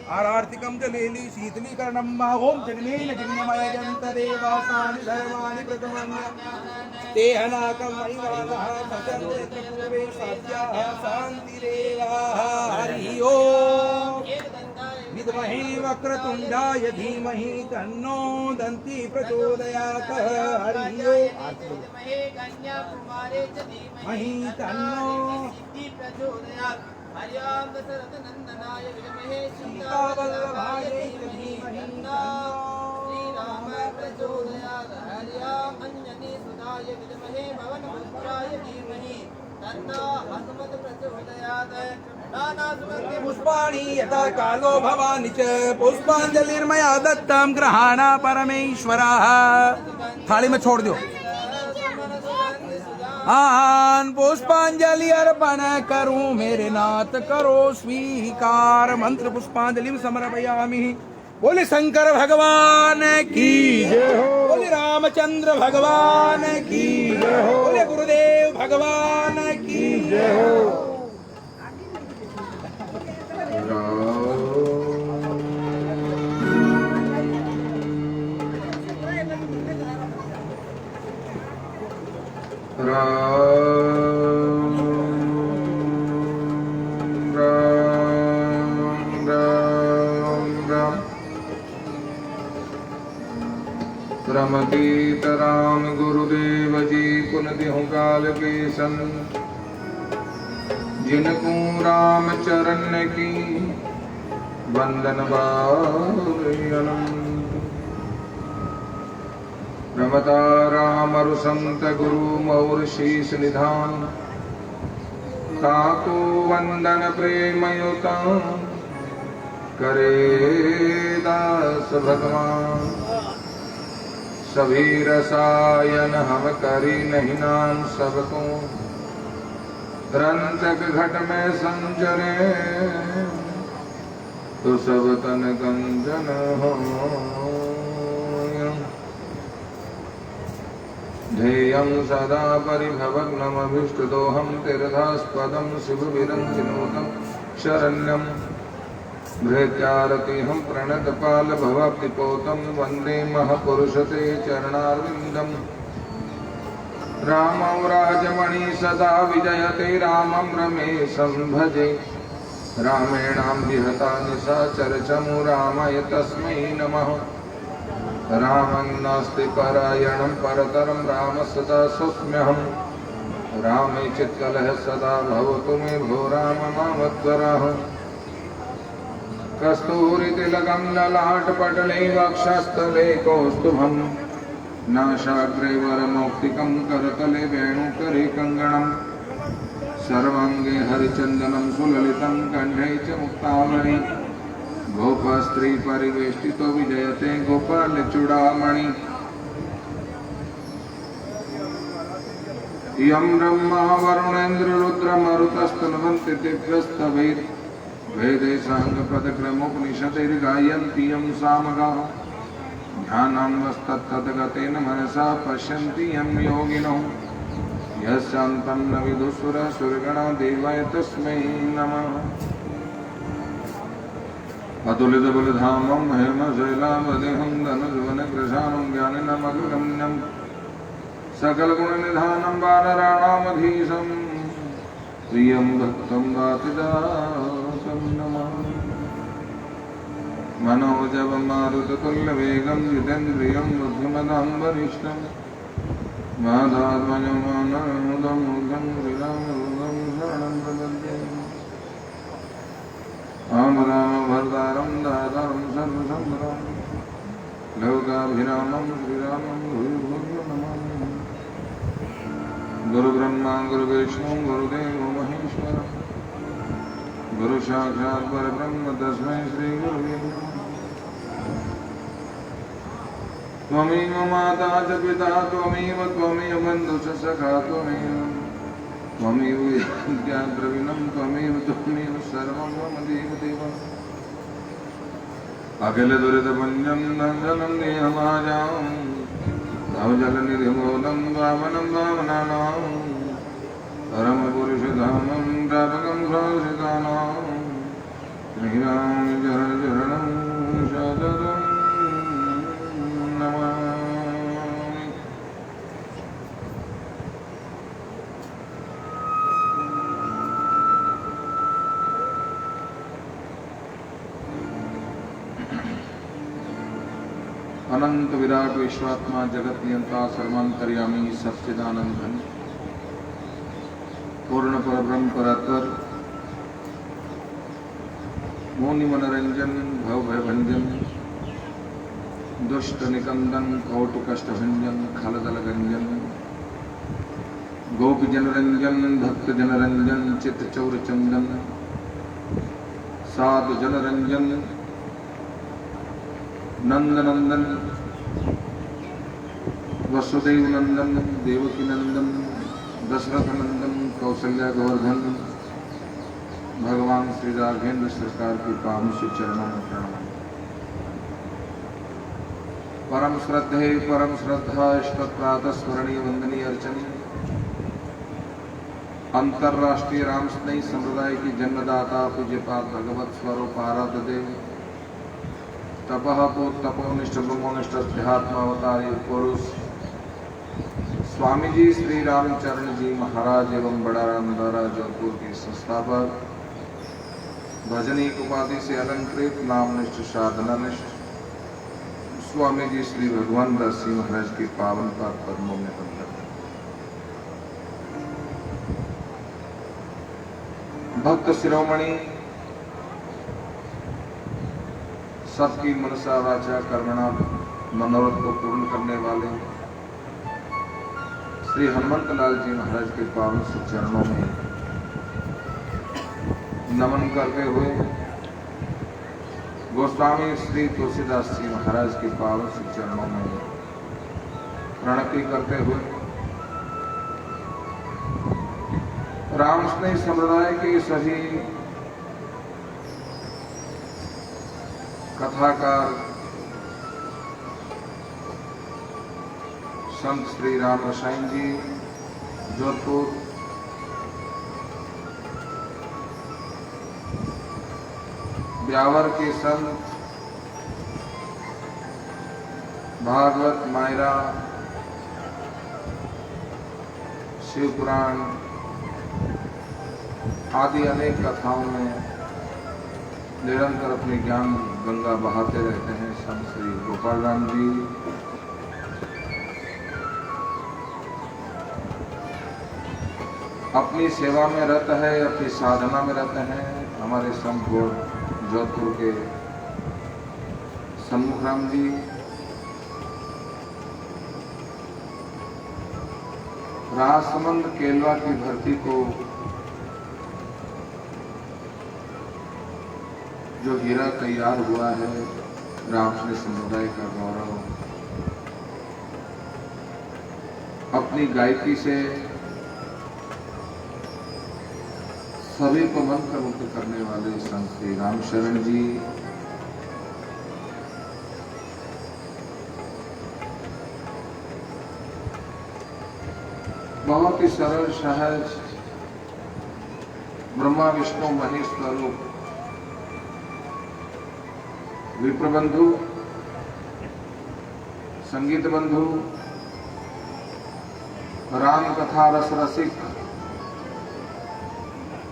आरार्तिकं जलेली शीतलीकरणं वा ओम जन्मेन जन्मयजन्त देवासानि धर्माणि प्रथमन्य तेहनाकं महिमानः सचन्ते पूर्वे साध्याः शान्तिरेवा हरि ओम विद्महे वक्रतुण्डाय धीमहि तन्नो दन्ति प्रचोदयात् हरि ओम कन्याकुमारी च धीमहि तन्नो प्रचोदयात् हरिओम दशरथ नंदनाय विद्महे सीतावल्लभाय धीमहि तन्नो श्रीराम प्रचोदयात् हरिओम अंजनी सुताय विद्महे पवनपुत्राय धीमहि तन्नो हनुमत प्रचोदयात् पुष्पाणि यथा कालो भवानि च पुष्पांजलिर्मया दत्तं गृहाणा परमेश्वरः। थाली में छोड़ दो। आन पुष्पांजलि अर्पण करूं मेरे नाथ करो स्वीकार। मंत्र पुष्पांजलि समर्पयामि। बोले शंकर भगवान की जय हो। बोले रामचंद्र भगवान की जय हो। बोले गुरुदेव भगवान की जय हो। रमतीत राम गुरुदेव जी पुन दिहु काल के संत जिनको राम चरण की वंदन अनंत। रमता राम अरु संत गुरु मौर शीस निधान ताको वंदन प्रेमयुता करे दास भगवान। सभी रसायन हम करी नहीं नाम सबको त्रंचक घट में संचरे तो सब तन कंचन हो। ध्येयं सदा परिभवग्नमभीष्टदोहं तीर्थास्पदं शिवविरञ्चिनोदं शरण्यं भृत्यारतिहं प्रणतपाल भवाब्धिपोतं वन्दे महापुरुषते चरणारविन्दम्। रामं राजमणि सदा विजयते रामं रमेशं भजे। रामेणां विहता निशाचर चमु रामाय तस्मै नमः। रामं नास्ति परायणं परतरं राम सदा स्वस्म्यहम्। रामे चित्कलः सदा भवतु मे भो राम मामद्वरः। कस्तूरितिलकं ललाटपटले वक्षस्थले कौस्तुभं नासाग्रे वरमौक्तिकं करतले वेणुकरे कङ्गणं। सर्वाङ्गे हरिचन्दनं सुललितं कण्ठे च मुक्तामणि। गोपस्त्री परिवेष्टितो विजयते गोपालचूडामणि। यं ब्रह्मा वरुणेन्द्र रुद्रमरुतस्तनुवन्ति दिव्यस्तवैः वेदे साङ्गपदक्रमोपनिषदैर्गायन्ति यं सामगाः। ध्यानान्वस्तत्तद्गतेन मनसा पश्यन्ति यं योगिनः। यस्यान्तं न विदुःसुरः सुरगणा देवाय तस्मै नमः। अतुलितबलधामं हेमशैलावदेहं धनुर्वनकृशानं ज्ञानिनमग्रगम्यं सकलगुणनिधानं वानराणामधीशं प्रियं भक्तं वातिदासं नमः। मनोजवं मारुततुल्यवेगं जितेन्द्रियं बुद्धिमतां वरिष्ठं माधवात्मजं मानदं मूर्धं श्रीरामदूतं शरणं प्रपद्ये। राम राम भरतारं दातारं सर्वसम्भरं लोकाभिरामं श्रीरामं भूयो भूयो नमामि। गुरुब्रह्मा गुरुविष्णु गुरुदेवो महेश्वरः गुरु साक्षात् परब्रह्म तस्मै श्रीगुरवे नमः। त्वमेव माता च पिता त्वमेव बन्धुः च सखा त्वमेव विद्याद्रविणं त्वमेव सर्वं मम देवदेव। अखिलदुरितपुञ्जं नन्दनं देहमाजां भवजलनिधिमूलं वामनं वामनानां परमपुरुषधामं प्रापकं शासितानां श्रीराम जय जय अनंत विराट विश्वात्मा जगत नियंता सर्वांतर्यामी सच्चिदानंद घन पूर्ण परब्रह्म परात्पर मौनि मनोरंजन भव भय भंजन दुष्ट निकंदन कौटु कष्ट भंजन खलदल गंजन गोप जनरंजन भक्त जनरंजन चित्त चौर चंदन साधु जनरंजन नंद नंदन वसुदेव नंदन देवकी नंदन दशरथ नंदन कौशल्या गोवर्धन भगवान श्री राघवेंद्र सरकार की पावन श्री चरणों में प्रणाम। परम श्रद्धे परम श्रद्धा प्रातः स्मरणीय वंदनीय अर्चनीय अंतरराष्ट्रीय राम स्नेही संप्रदाय की जन्मदाता पूज्यपाद भगवत स्वरूप आराध्य देव तपः तपोनिष्ठ ब्रह्मनिष्ठ अध्यात्मावतारी पुरुष स्वामी जी श्री रामचरण जी महाराज एवं बड़ा रामदारा जौनपुर के संस्थापक भजनीक उपाधि से अलंकृत नामनिष्ठ साधनानिष्ठ स्वामी जी श्री भगवान दास जी महाराज के पावन पाद पद्मों में बंधन। भक्त शिरोमणि सबकी मनसा वाचा कर्मणा मनोरथ को पूर्ण करने वाले श्री हनुमंत लाल जी महाराज के पावन चरणों में नमन करते हुए गोस्वामी श्री तुलसीदास जी महाराज के पावन चरणों में प्रणति करते हुए राम स्नेही संप्रदाय के सभी कथाकार संत श्री राम रसायन जी जोधपुर, ब्यावर के संत भागवत मायरा शिव पुराण आदि अनेक कथाओं में निरंतर अपनी ज्ञान गंगा बहाते रहते हैं संत श्री गोपाल राम जी, अपनी सेवा में रत है, अपनी साधना में रत हैं। हमारे संत जोधपुर के सन्मुख राम जी, राजसमंद केलवा की धरती को जो हीरा तैयार हुआ है, रामस्नेही समुदाय का गौरव अपनी गायकी से सभी को मंत्रमुग्ध करने वाले संत श्री राम शरण जी, बहुत ही सरल सहज ब्रह्मा विष्णु महेश स्वरूप विप्र बंधु, संगीत बंधु, राम कथा रस रसिक,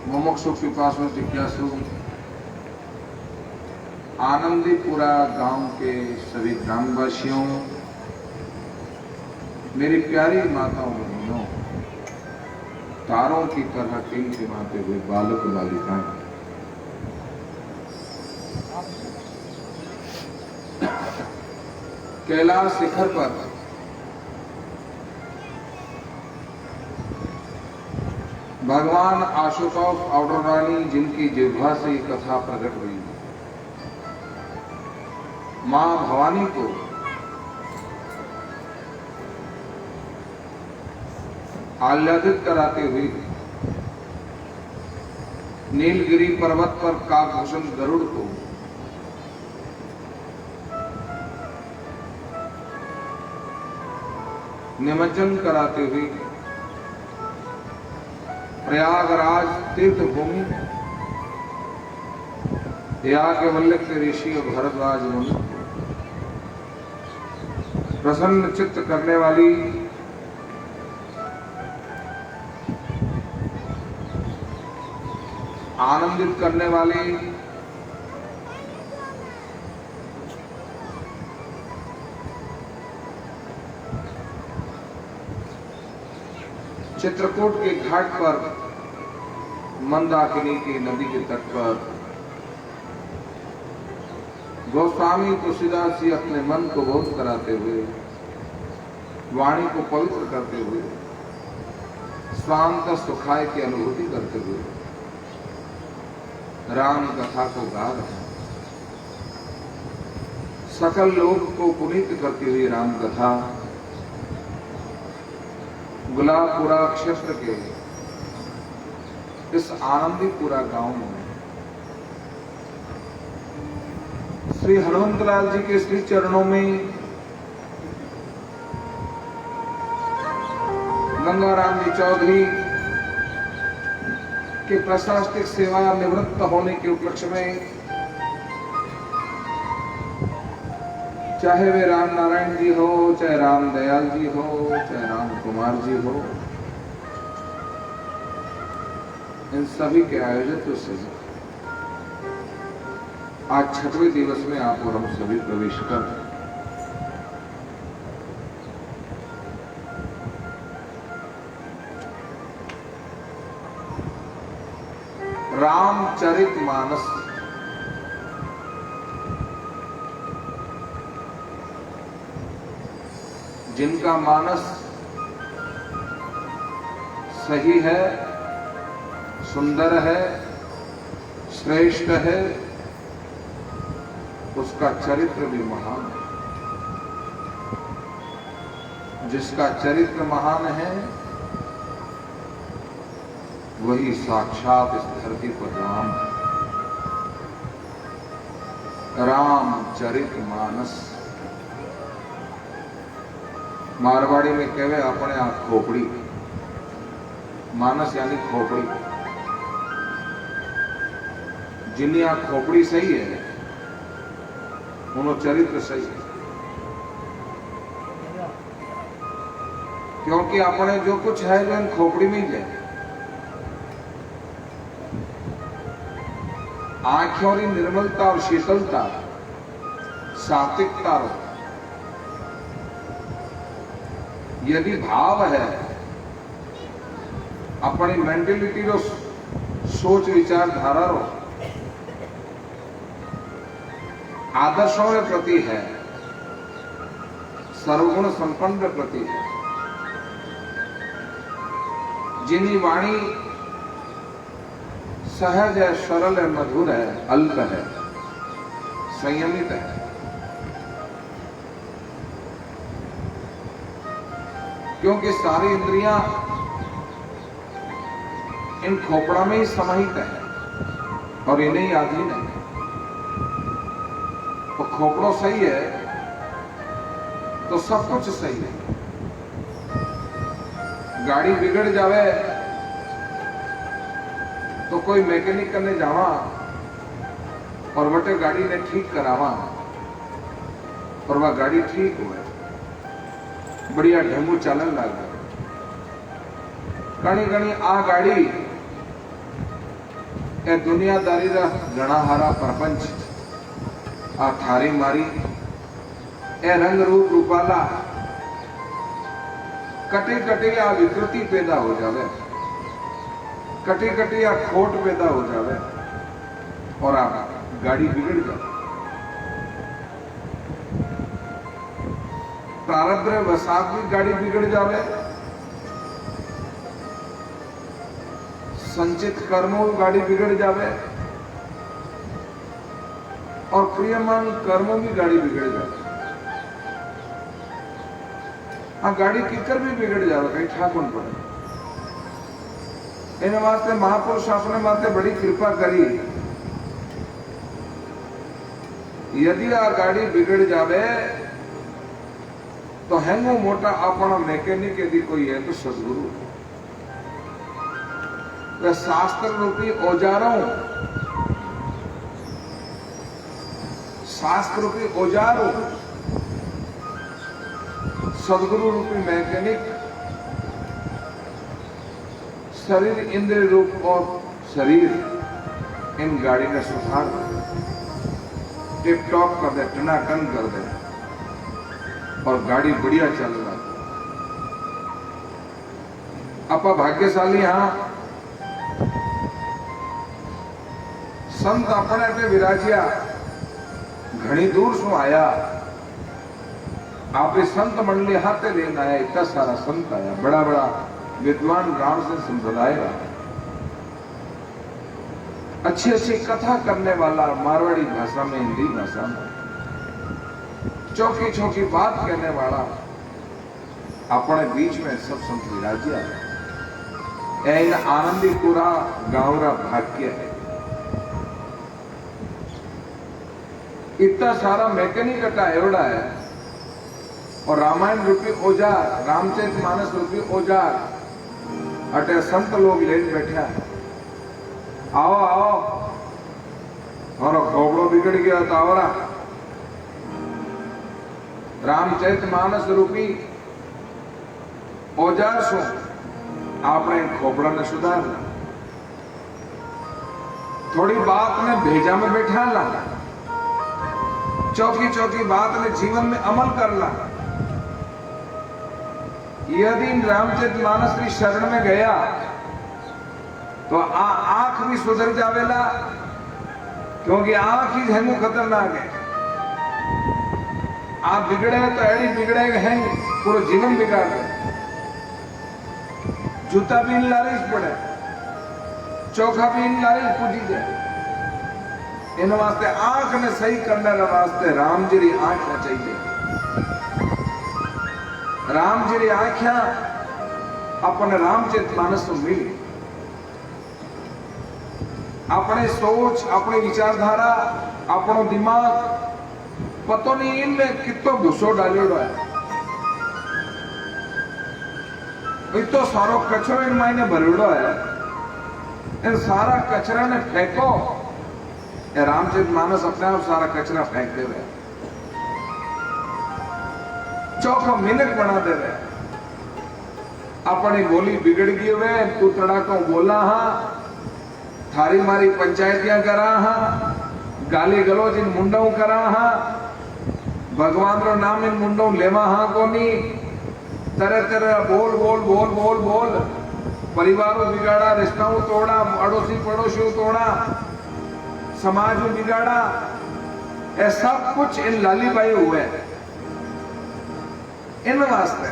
मुमुक्षु पिपासु जिज्ञासु, आनंदीपुरा गांव के सभी ग्रामवासियों, मेरी प्यारी माताओं बहनों, तारों की तरह टिमटिमाते हुए बालक बालिकाएं, कैलाश शिखर पर भगवान आशुतोष औडरानी जिनकी जिह्वा से ये कथा प्रकट हुई, मां भवानी को आह्लादित कराते हुए नीलगिरी पर्वत पर काकभूषण गरुड़ को निमज्जन कराते हुए प्रयागराज तीर्थ भूमि याज्ञवल्क्य के ऋषि और भरद्वाज मुनि प्रसन्न चित्त करने वाली आनंदित करने वाली चित्रकूट के घाट पर मंदाकिनी की नदी के तट पर गोस्वामी तुलसीदास जी अपने मन को बोध कराते हुए, वाणी को पवित्र करते हुए, स्वांत सुखाय की अनुभूति करते हुए राम कथा को गा रहे हैं। सकल लोक को पुनीत करती हुई राम कथा गुलाबपुरा क्षेत्र के इस आनंदीपुरा गांव में श्री हनुमंतलाल जी के श्री चरणों में गंगाराम जी चौधरी के प्रशासनिक सेवा निवृत्त होने के उपलक्ष्य में, चाहे वे राम नारायण जी हो, चाहे राम दयाल जी हो, चाहे राम कुमार जी हो, इन सभी के आयोजक से आज 6वें दिवस में आप और हम सभी प्रवेश कर रहे हैं। रामचरितमानस जिनका मानस सही है, सुंदर है, श्रेष्ठ है, उसका चरित्र भी महान है। जिसका चरित्र महान है वही साक्षात इस धरती पर राम है। रामचरितमानस मारवाड़ी में कहवे अपने आप खोपड़ी, मानस यानी खोपड़ी। जिन्नी आ खोपड़ी सही है उन्हों चरित्र सही है, क्योंकि अपने जो कुछ है जो इन खोपड़ी में ही है। आंखों की निर्मलता और शीतलता, सात्विकता, यदि भाव है, अपनी मेंटेलिटी रो सोच विचारधारा रो आदर्शों के प्रति है, सर्वगुण संपन्न प्रति है, जिनी वाणी सहज है, सरल है, मधुर है, अल्प है, संयमित है, क्योंकि सारी इंद्रियां इन खोपड़ा में ही समाहित है और इन्हें ही अधीन है। तो खोपड़ो सही है तो सब कुछ सही है। गाड़ी बिगड़ जावे तो कोई मैकेनिक करने जावा और वटे गाड़ी ने ठीक करावा और वह गाड़ी ठीक हुए, बढ़िया ढेंगू चलन लग घनी घनी आ गाड़ी ए दुनियादारी रा घना हारा प्रपंच आ थारी मारी ए रंग रूप रूपाला कटी कटी आ विकृति पैदा हो जावे, कटी कटी आ खोट पैदा हो जावे और आप गाड़ी बिगड़ जाए। प्रारब्ध वसात भी गाड़ी बिगड़ जावे, संचित कर्मों गाड़ी बिगड़ जावे और प्रियमान कर्मों भी गाड़ी बिगड़ जावे। हाँ, गाड़ी किकर भी बिगड़ जावे, कहीं ठाकुन पड़े। इन वास्ते महापुरुष अपने माते बड़ी कृपा करी। यदि आ गाड़ी बिगड़ जावे तो हैंगो मोटा अपना मैकेनिक यदि कोई है तो सदगुरु। वह शास्त्र रूपी औजारों, शास्त्र रूपी औजारों, सदगुरु रूपी मैकेनिक शरीर इंद्रिय रूप और शरीर इन गाड़ी का सुधार टिप टॉप कर दे, टनाटन कर दे और गाड़ी बढ़िया चल रहा। आपा भाग्यशाली हाँ संत अपने पे विराजिया घनी दूर सु आया आप संत मंडली हाथे लेना आया इतना सारा संत आया बड़ा बड़ा विद्वान राम से संप्रदाय का अच्छी अच्छी कथा करने वाला मारवाड़ी भाषा में हिंदी भाषा में चौकी चौकी बात कहने वाला अपने बीच में सब संत विराजिया है इन आनंदीपुरा गांवरा भाग्य है इतना सारा मैकेनिक का एवड़ा है और रामायण रूपी औजार रामचरित मानस रूपी औजार अटे संत लोग लेन बैठे हैं आओ आओ और खोपड़ो बिगड़ गया तो आवरा रामचरित मानस रूपी औजार सो आपने खोपड़ा ने सुधारना थोड़ी बात ने भेजा में बैठा ला चौकी चौकी बात ने जीवन में अमल करना यदि रामचरित मानस की शरण में गया तो आंख भी सुधर जावेला क्योंकि आंख ही झेमू खतरनाक है आप बिगड़े तो एड़ी बिगड़े हैं पूरा जीवन बिगाड़ दे जूता भी इन लारिश पड़े चौखा भी इन लारिश पूजी जाए इन वास्ते आंख ने सही करने वास्ते राम जी आंख न चाहिए राम जी आंखिया अपने रामचरित मानस को मिली अपने सोच अपनी विचारधारा अपनो दिमाग पतो नहीं इनमें कितो घुसो डालियोड़ो है इतो सारो कचरो इन मायने भरियोड़ो है इन सारा कचरा ने फेंको रामचरित मानस अपने आप सारा कचरा फेंक दे रहे चौखा मिनट बना दे रहे अपनी बोली बिगड़ गई वे तू तड़ाको बोला हाँ थारी मारी पंचायतियां करा हाँ गाली गलोच इन मुंडों करा हाँ भगवान रो नाम इन मुंडों लेवा हाँ कोनी तरह तरह बोल बोल बोल बोल बोल परिवारों बिगाड़ा रिश्ताओं तोड़ा अड़ोसी पड़ोसियों तोड़ा समाज में बिगाड़ा ऐसा कुछ इन लालीबाई हुए इन वास्ते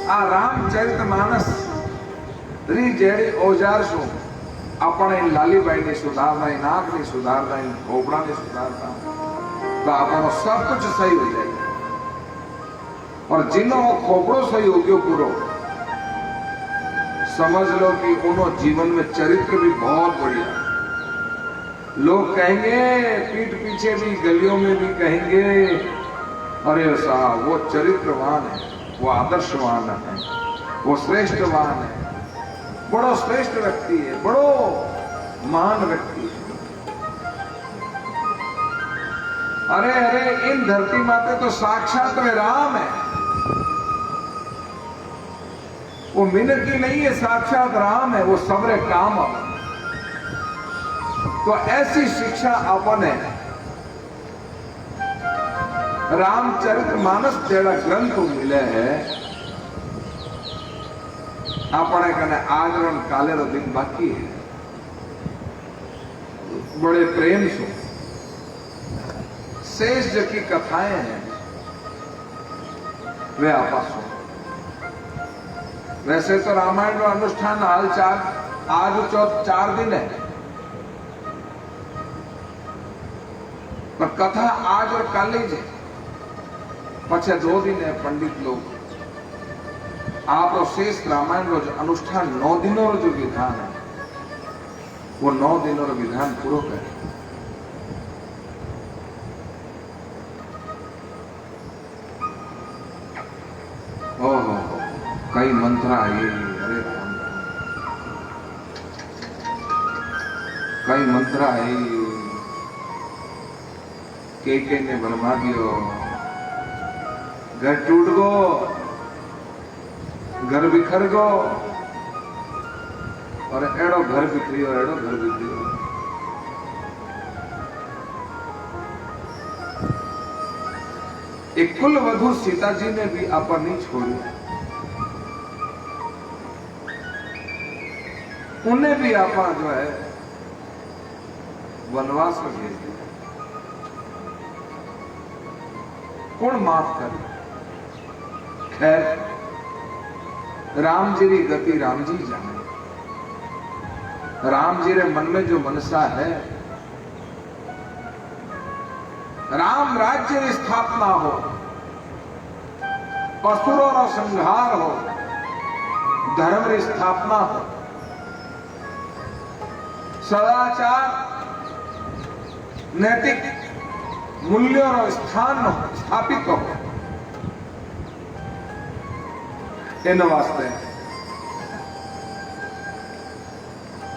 आ रामचरित मानस री जेड़ी औजार सो अपने इन लालीबाई ने सुधारना इन आंख ने सुधारना इन खोपड़ा ने सुधारना तो अपनो सब कुछ सही हो जाएगा और जिन्हों खोपड़ो सही हो गयो पूरो समझ लो कि उन्होंने जीवन में चरित्र भी बहुत बढ़िया लोग कहेंगे पीठ पीछे भी गलियों में भी कहेंगे अरे साहब वो चरित्रवान है वो आदर्शवान है वो श्रेष्ठवान है बड़ो श्रेष्ठ व्यक्ति है बड़ो महान व्यक्ति है अरे अरे इन धरती माते तो साक्षात में राम है वो मिनकी नहीं है साक्षात राम है वो सबरे काम है तो ऐसी शिक्षा अपन है रामचरित मानस जेड़ा ग्रंथ मिले है अपने कने आज और काले रो दिन बाकी है बड़े प्रेम से शेष जो की कथाएं हैं वे आपस में वैसे तो रामायण का अनुष्ठान हाल आज 4 दिन है पर कथा आज और कल ही है पछे 2 दिन है पंडित लोग आप शेष रामायण रो जो अनुष्ठान 9 दिनों रो जो विधान है वो 9 दिनों रो विधान पूरो करे ओहो कई मंत्र आए अरे राम कई मंत्र आए के ने बनवा दियो घर टूट गो घर बिखर गो और एड़ो घर बिखरियो एड़ो घर बिखरियो एक कुल वधु सीता जी ने भी आपा नहीं छोड़ी उन्हें भी आपा जो है वनवास में भेज दिया। कौन माफ करे? खैर राम जी की गति राम जी जाने। राम जी रे मन में जो मनसा है, राम राज्य की स्थापना हो, असुरों का संहार हो, धर्म की स्थापना हो, सदाचार नैतिक मूल्यों का स्थान स्थापित हो, इन वास्ते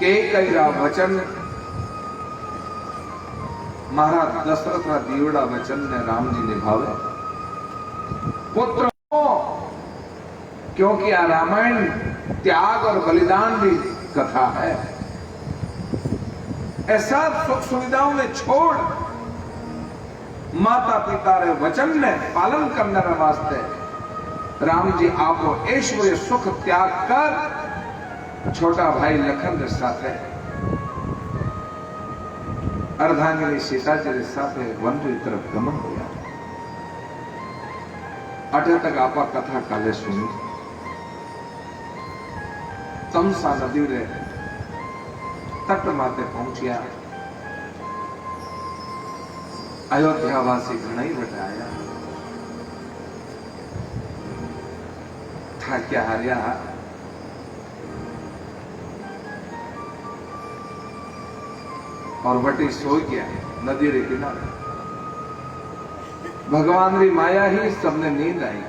कई वचन महाराज दशरथ का दीवड़ा वचन ने राम जी निभावे। पुत्र हो, क्योंकि आ रामायण त्याग और बलिदान की कथा है। ऐसा सुख सुविधाओं में छोड़ माता पिता रे वचन ने पालन करने के वास्ते राम जी आपको ऐश्वर्य सुख त्याग कर छोटा भाई लखन के साथ अर्धांगिनी सीता जी के साथ वन की तरफ गमन किया। अटे तक आपा कथा काले सुनी। तमसा नदी रे तट माते पहुंचिया। अयोध्यावासी घणई वटे आया। थाक्या हार्या और वटी सो गया नदी रे किनारे। भगवान री माया ही सबने नींद आई।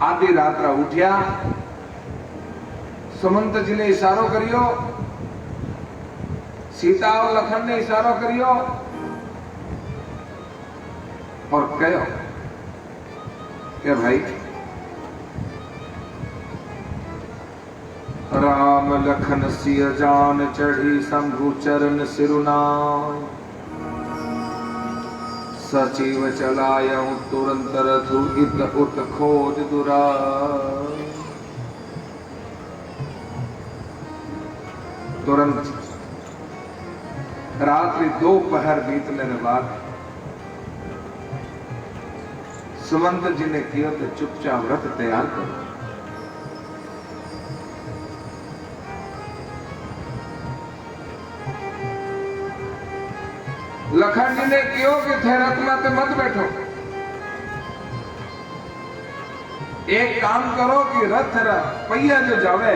आधी रात रा उठ्या। सुमंत जी ने इशारो करियो, सीता और लखन ने इशारो करियो और कहो कि भाई राम लखन सिय जान चढ़ी शंभु चरण सिरुनाय। सचिव चलायऊं तुरंत रथु इत उत खोज दुराय। तुरंत रात्रि 2 पहर बीतने के बाद सुमंत जी ने किया तो चुपचाप रथ तैयार करो। लखन जी ने क्यों कि थे रथ में मत बैठो। एक काम करो कि रथ पहिया जो जावे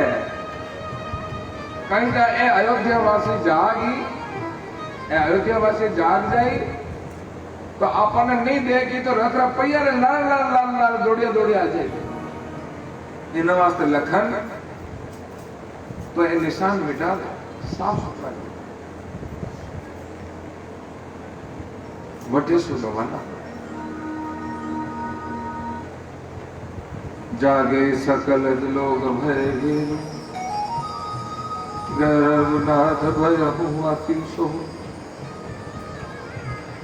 कहीं जा ए अयोध्यावासी जागी, अयोध्यावासी जाग जाए तो आपने नहीं देगी तो रथ रा पहिया रे लाल लाल लाल लाल दौड़िया दौड़िया आ जाए। इन वास्ते लखन तो ये निशान मिटा दो, साफ सुथरा वटे सुनवाना। जागे सकल लोग भय गेलो, गर्भनाथ भयहु अति सोहु।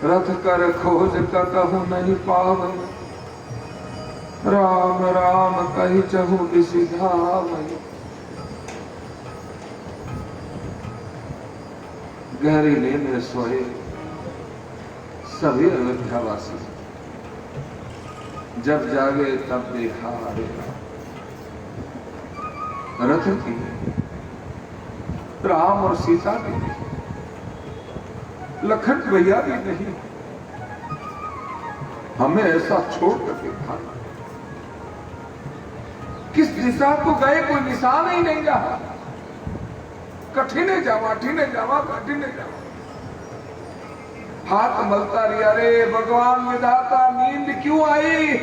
रथ कर खोज कतहु नहीं पावै, राम राम कहि चहु बिसिधावै। गहरी नींद में सोए सभी अयोध्यावासी। जब जागे तब देखा अरे रथ थी, राम और सीता भी नहीं, लखन भैया भी नहीं। हमें ऐसा छोड़ करके खाना। किस दिशा को गए कोई निशान ही नहीं रहा। कठिने जावा ठीने जावा कठिने जावा। हाथ मलता रिया रे भगवान विधाता नींद क्यों आई।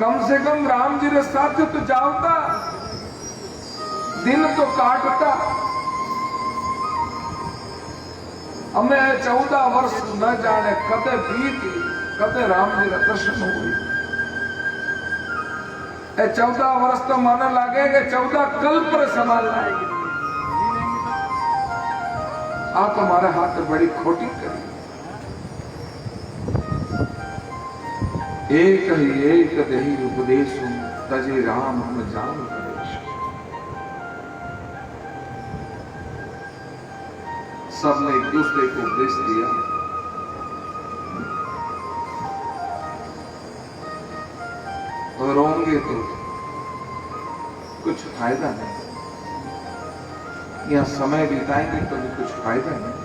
कम से कम राम जी के साथ तो जाओता, दिन तो काटता। हमें 14 वर्ष न जाने कदे बीती, कदे राम जी का दर्शन हुई। 14 वर्ष तो माने लगे कि 14 कल्प पर समान लाएगी। आप तुम्हारे हाथ में बड़ी खोटी करी। एक ही एक दही उपदेश तजे राम हम जान करेश। सबने एक दूसरे को उपदेश दिया। और रोएंगे तो कुछ फायदा नहीं, यहां समय बिताएंगे तो भी कुछ फायदा नहीं।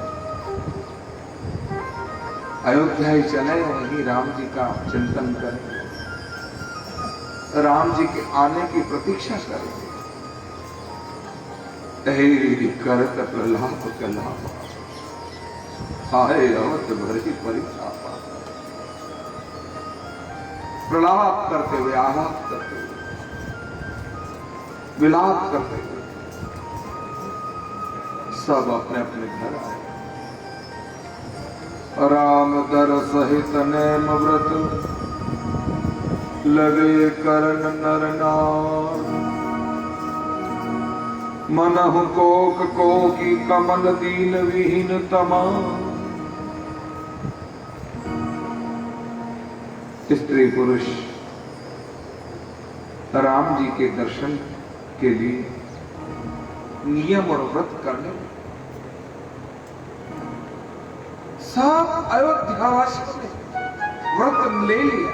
अयोध्या ही चले, वहीं राम जी का चिंतन करें, राम जी के आने की प्रतीक्षा करेंगे। करत प्रहलाद कलाप हाय अवत भरी परिताप। प्रलाप करते हुए, आलाप करते हुए, विलाप करते हुए सब अपने अपने घर आए। राम दर सहित नेम व्रत लगे करण नर नार। मनहु कोक कोकी कमल दीन विहीन तमाम। स्त्री पुरुष राम जी के दर्शन के लिए नियम और व्रत करने सब अयोध्यावासियों ने व्रत ले लिया।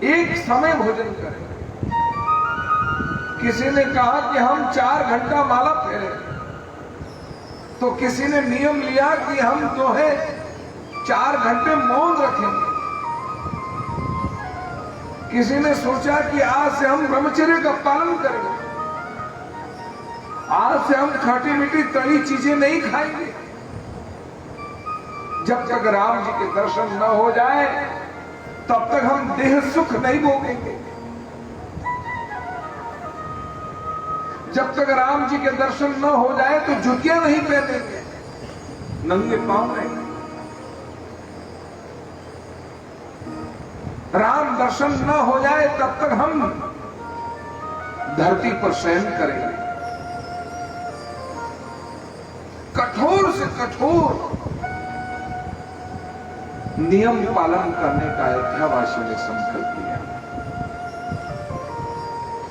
एक समय भोजन करें। किसी ने कहा कि हम 4 घंटा माला फेरे, तो किसी ने नियम लिया कि हम जो है 4 घंटे मौन रखेंगे। किसी ने सोचा कि आज से हम ब्रह्मचर्य का पालन करेंगे, आज से हम खटी मीठी तली चीजें नहीं खाएंगे। जब तक राम जी के दर्शन न हो जाए तब तक हम देह सुख नहीं भोगेंगे। जब तक राम जी के दर्शन न हो जाए तो जुतियां नहीं पहनेंगे, नंगे पांव रहेंगे। राम दर्शन न हो जाए तब तक हम धरती पर शयन करेंगे। कठोर से कठोर नियम पालन करने का अयोध्यावासियों ने संकल्प लिया।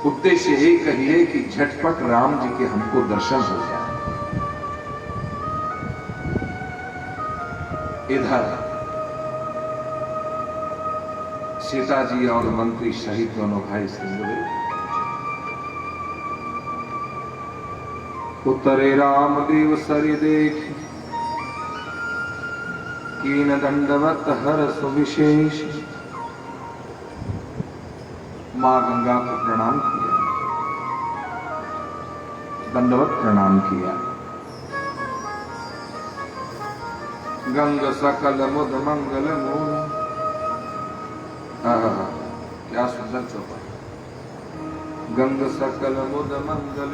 उद्देश्य एक ही है कि झटपट राम जी के हमको दर्शन हो जाए। इधर सीता जी और मंत्री शहीद दोनों भाई सिंदूर। उतरे रामदेव सरि देख कीन दंडवत हर सुविशेष। मां गंगा को प्रणाम किया, दंडवत प्रणाम किया। गंग सकल मुद मंगल मूल। क्या सुंदर चौपाई। गंग सकल मुद मंगल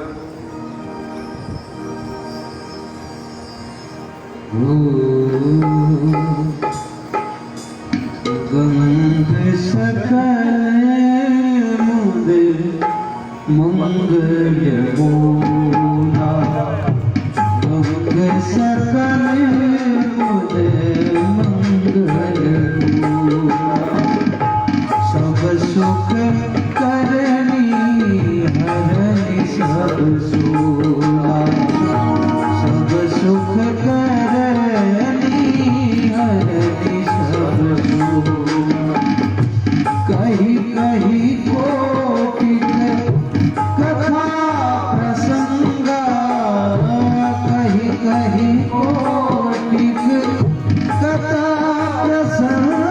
गंग सकल मुद मंगल मूला। गंग सकल मुद मंगल मूला। सब सुख करनी हरनि सब सूला। सब सुख करनी हरनि सब सूला। कहीं कहीं कोटिक कथा प्रसंगा। कहीं कहीं कोटिक कथा प्रसंगा।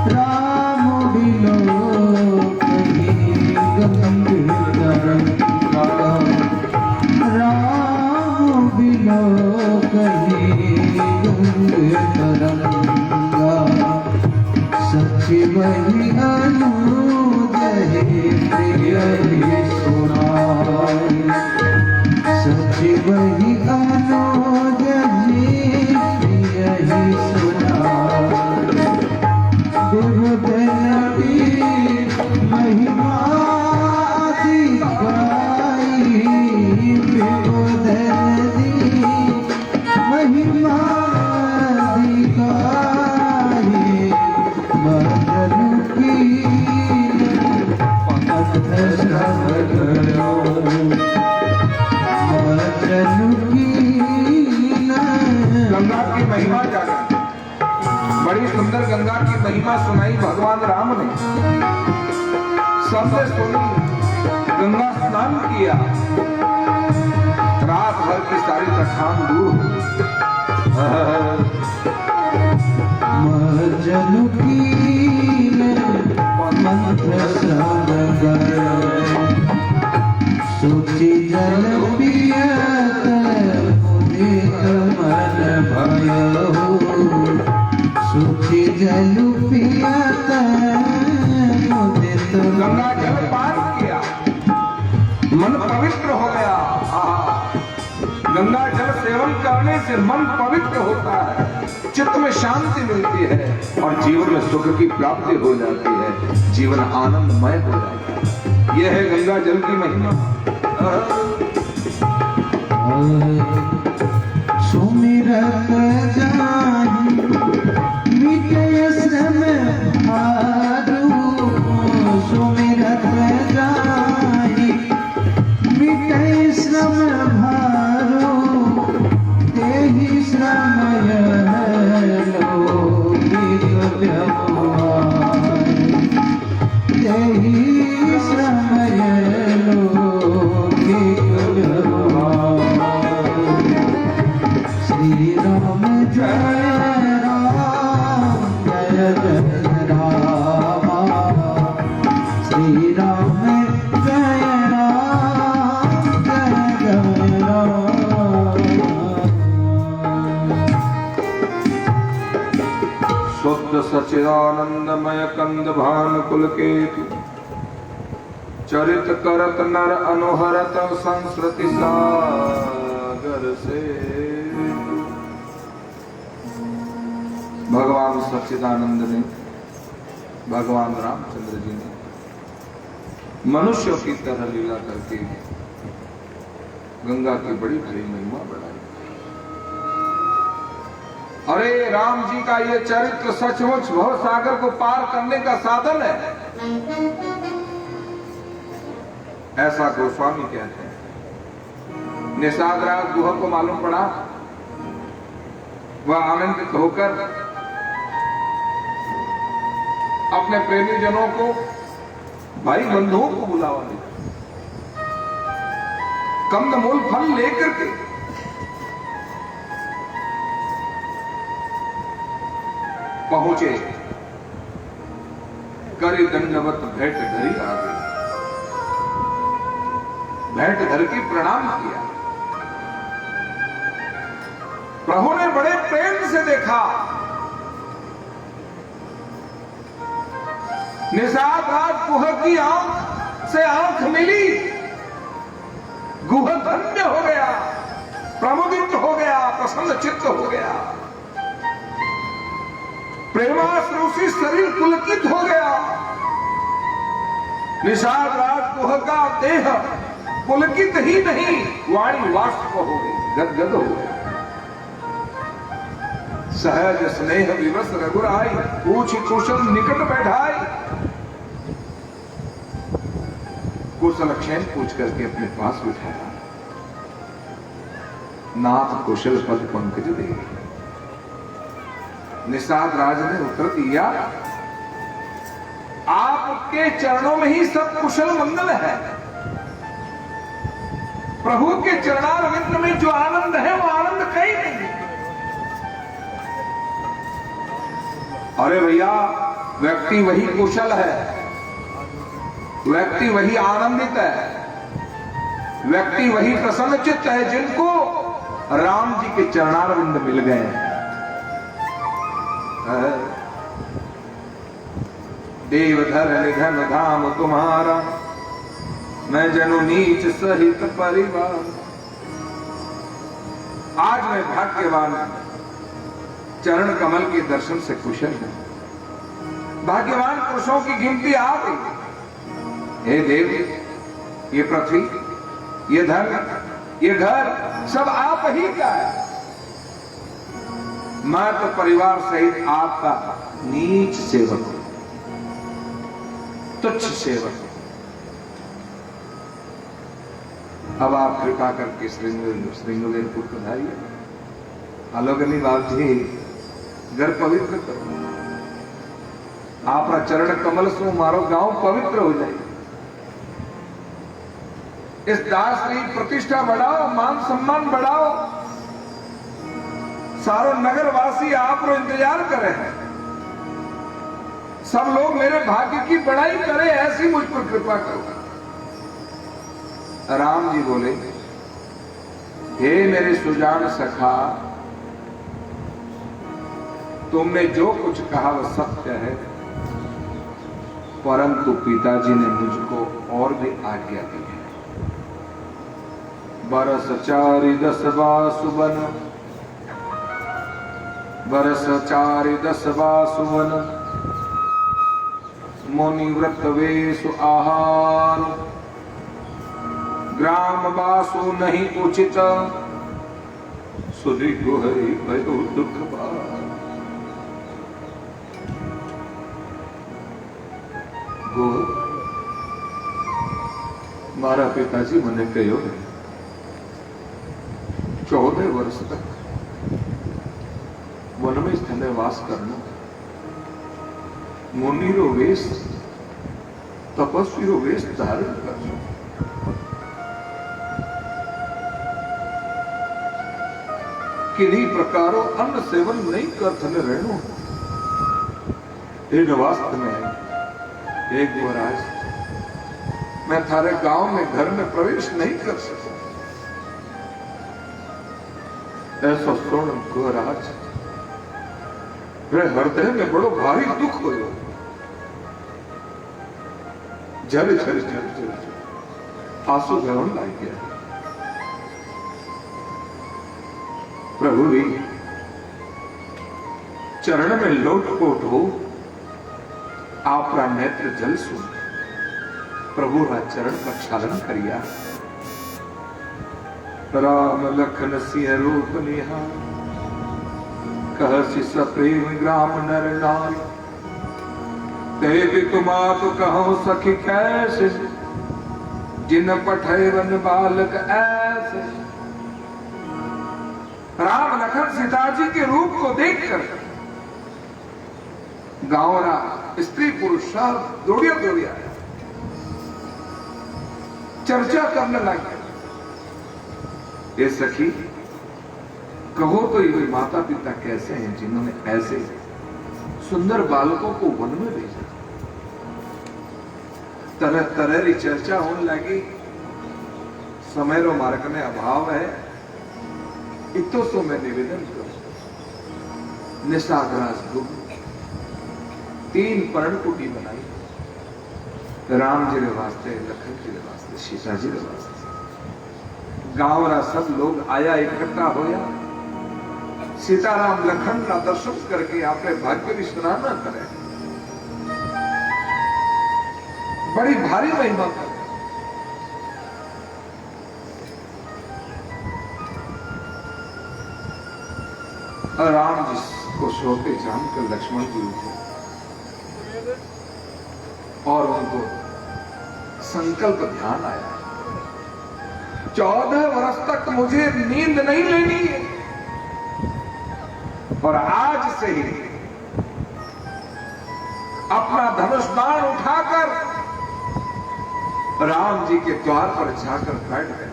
राम बिलो कहीं गंभीर तरंगा। राम बिलो कहीं गंभीर तरंगा। सच्ची वही अनुजय प्रिय ही सुनाई। सच्ची वही अनुजय प्रिय ही सुनाई। देवदेवी महिमा दिखाई। देवदेवी महिमा दिखाई। बदन की पथ सब करो। बदन सुंदर गंगा की महिमा सुनाई भगवान राम ने, सबने सुनी, गंगा स्नान किया, रात भर की सारी थकान दूर मजनु की मंत्र श्रवण सूची जल पियत मुदित मन भयो सूची जल पियत मुदित गंगा जल पान किया, मन पवित्र हो गया। गंगा जल सेवन करने से मन पवित्र होता है, चित्त में शांति मिलती है और जीवन में सुख की प्राप्ति हो जाती है, जीवन आनंदमय हो जाता है। यह है गंगा जल की महिमा। सुमिरत जाहि मिटय श्रम हारू सुमिरत जाहि मिटय श्रम भारू तेहि श्रमय लोकिक व्यवहार तेहि श्रमय लोकिक व्यवहार श्री राम जय राम जय जय राम श्री राम जय राम जय जय राम शुद्ध सच्चिदानंदमय कंद भान कुल केतु चरित करत नर अनुहरत संस्कृति सागर से। भगवान सच्चिदानंद ने, भगवान रामचंद्र जी ने मनुष्यों की तरह लीला करके गंगा की बड़ी बड़ी महिमा बढ़ाई। अरे राम जी का ये चरित्र सचमुच भव सागर को पार करने का साधन है, ऐसा गोस्वामी कहते हैं। निषाद राज गुहा को मालूम पड़ा, वह आनंदित होकर अपने प्रेमी जनों को, भाई बंधुओं को बुलावा दिया, कंदमूल फल लेकर के पहुंचे, करी दंडवत भेंट धरी आ गई, भेंट धर के प्रणाम किया। प्रभु ने बड़े प्रेम से देखा, निषाद राज गुह की आंख से आंख मिली, गुह धन्य हो गया, प्रमुदित हो गया, प्रसन्न चित्त हो गया, प्रेमाश्रु से शरीर पुलकित हो गया। निषाद राज गुह का देह पुलकित ही नहीं, वाणी वाष्प हो गई, गदगद हो गया। सहज स्नेह विवश रघुराई, पूछ कुशल निकट बैठाई, कुशल क्षण पूछ करके अपने पास बिठाया। नाथ कुशल पद पंकज दे। निषाद राज ने उत्तर दिया, आपके चरणों में ही सब कुशल मंगल है। प्रभु के चरणारविंद में जो आनंद है वो आनंद कहीं नहीं। अरे भैया, व्यक्ति वही कुशल है, व्यक्ति वही आनंदित है, व्यक्ति वही प्रसन्नचित्त है जिनको राम जी के चरणारविंद मिल गए। देवधर निधन धाम तुम्हारा, मैं जनु नीच सहित परिवार। आज मैं भाग्यवान, चरण कमल के दर्शन से कुशल है। भाग्यवान पुरुषों की गिनती आ गई। हे देव, ये पृथ्वी, ये धन, ये घर सब आप ही का है। मैं तो परिवार सहित आपका नीच सेवक हूं, तुच्छ सेवक हूं। अब आप कृपा करके श्रृंगवेरपुर पधारिए। अलोगनी बाप जी घर पवित्र करो। आपना चरण कमल से मारो गांव पवित्र हो जाए। इस दास की प्रतिष्ठा बढ़ाओ, मान सम्मान बढ़ाओ। सारो नगरवासी आप रो इंतजार करे हैं। सब लोग मेरे भाग्य की बड़ाई करें, ऐसी मुझ पर कृपा करो। राम जी बोले, हे मेरे सुजान सखा, तुमने जो कुछ कहा वह सत्य है, परंतु पिताजी ने मुझको और भी आज्ञा दी है। बरस 4 सुबन, बरस 4 सुबन, मुनि व्रत वेशु आहार, ग्राम वासु नहीं उचित, सुधि गुहरी भयो दुख बार। मारा पिताजी मने कहो 14 वर्ष तक वन में स्थले वास करना, मुनि रो वेश, तपस्वी रो वेश धारण करना, किन्हीं प्रकारों अन्न सेवन नहीं कर थने रहनो। इन वास्तव में एक महाराज, मैं थारे गांव में घर में प्रवेश नहीं कर सकता। ऐसा सुन महाराज हृदय में बड़ो भारी दुख हो, झर झर झर झर आंसू बहन लग गया। प्रभु भी चरण में लोटपोट हो, आपरा नेत्र जल सुन प्रभु रा चरण प्रक्षालन करिया। राम लखन सिंह रूप निहार, कहसि सप्रेम ग्राम नर नारी। देवी तुमात कहो सखी कैसे, जिन पठे वन बालक ऐसे। राम लखन सीता जी के रूप को देखकर गांवरा स्त्री पुरुष सब दौड़िया दौड़िया चर्चा करने लगे। ये सखी कहो तो ये माता पिता कैसे हैं जिन्होंने ऐसे सुंदर बालकों को वन में भेजा। तरह तरह की चर्चा होने लगी। समय रो मार्ग में अभाव है, इतो सो मैं निवेदन करूं। निषादराज गुरु 3 पर्णकुटी बनाई, राम जी के वास्ते, लखन जी के वास्ते, सीता जी के वास्ते। गांव रा सब लोग आया, इकट्ठा होया। सीताराम लखन का दर्शन करके आपने भाग्य की सराहना करे। बड़ी भारी महिमा कर। राम जी को सोते जानकर लक्ष्मण जी उठे और उनको संकल्प ध्यान आया, 14 वर्ष तक मुझे नींद नहीं लेनी है और आज से ही अपना धनुष बाण उठाकर राम जी के द्वार पर जाकर बैठ गए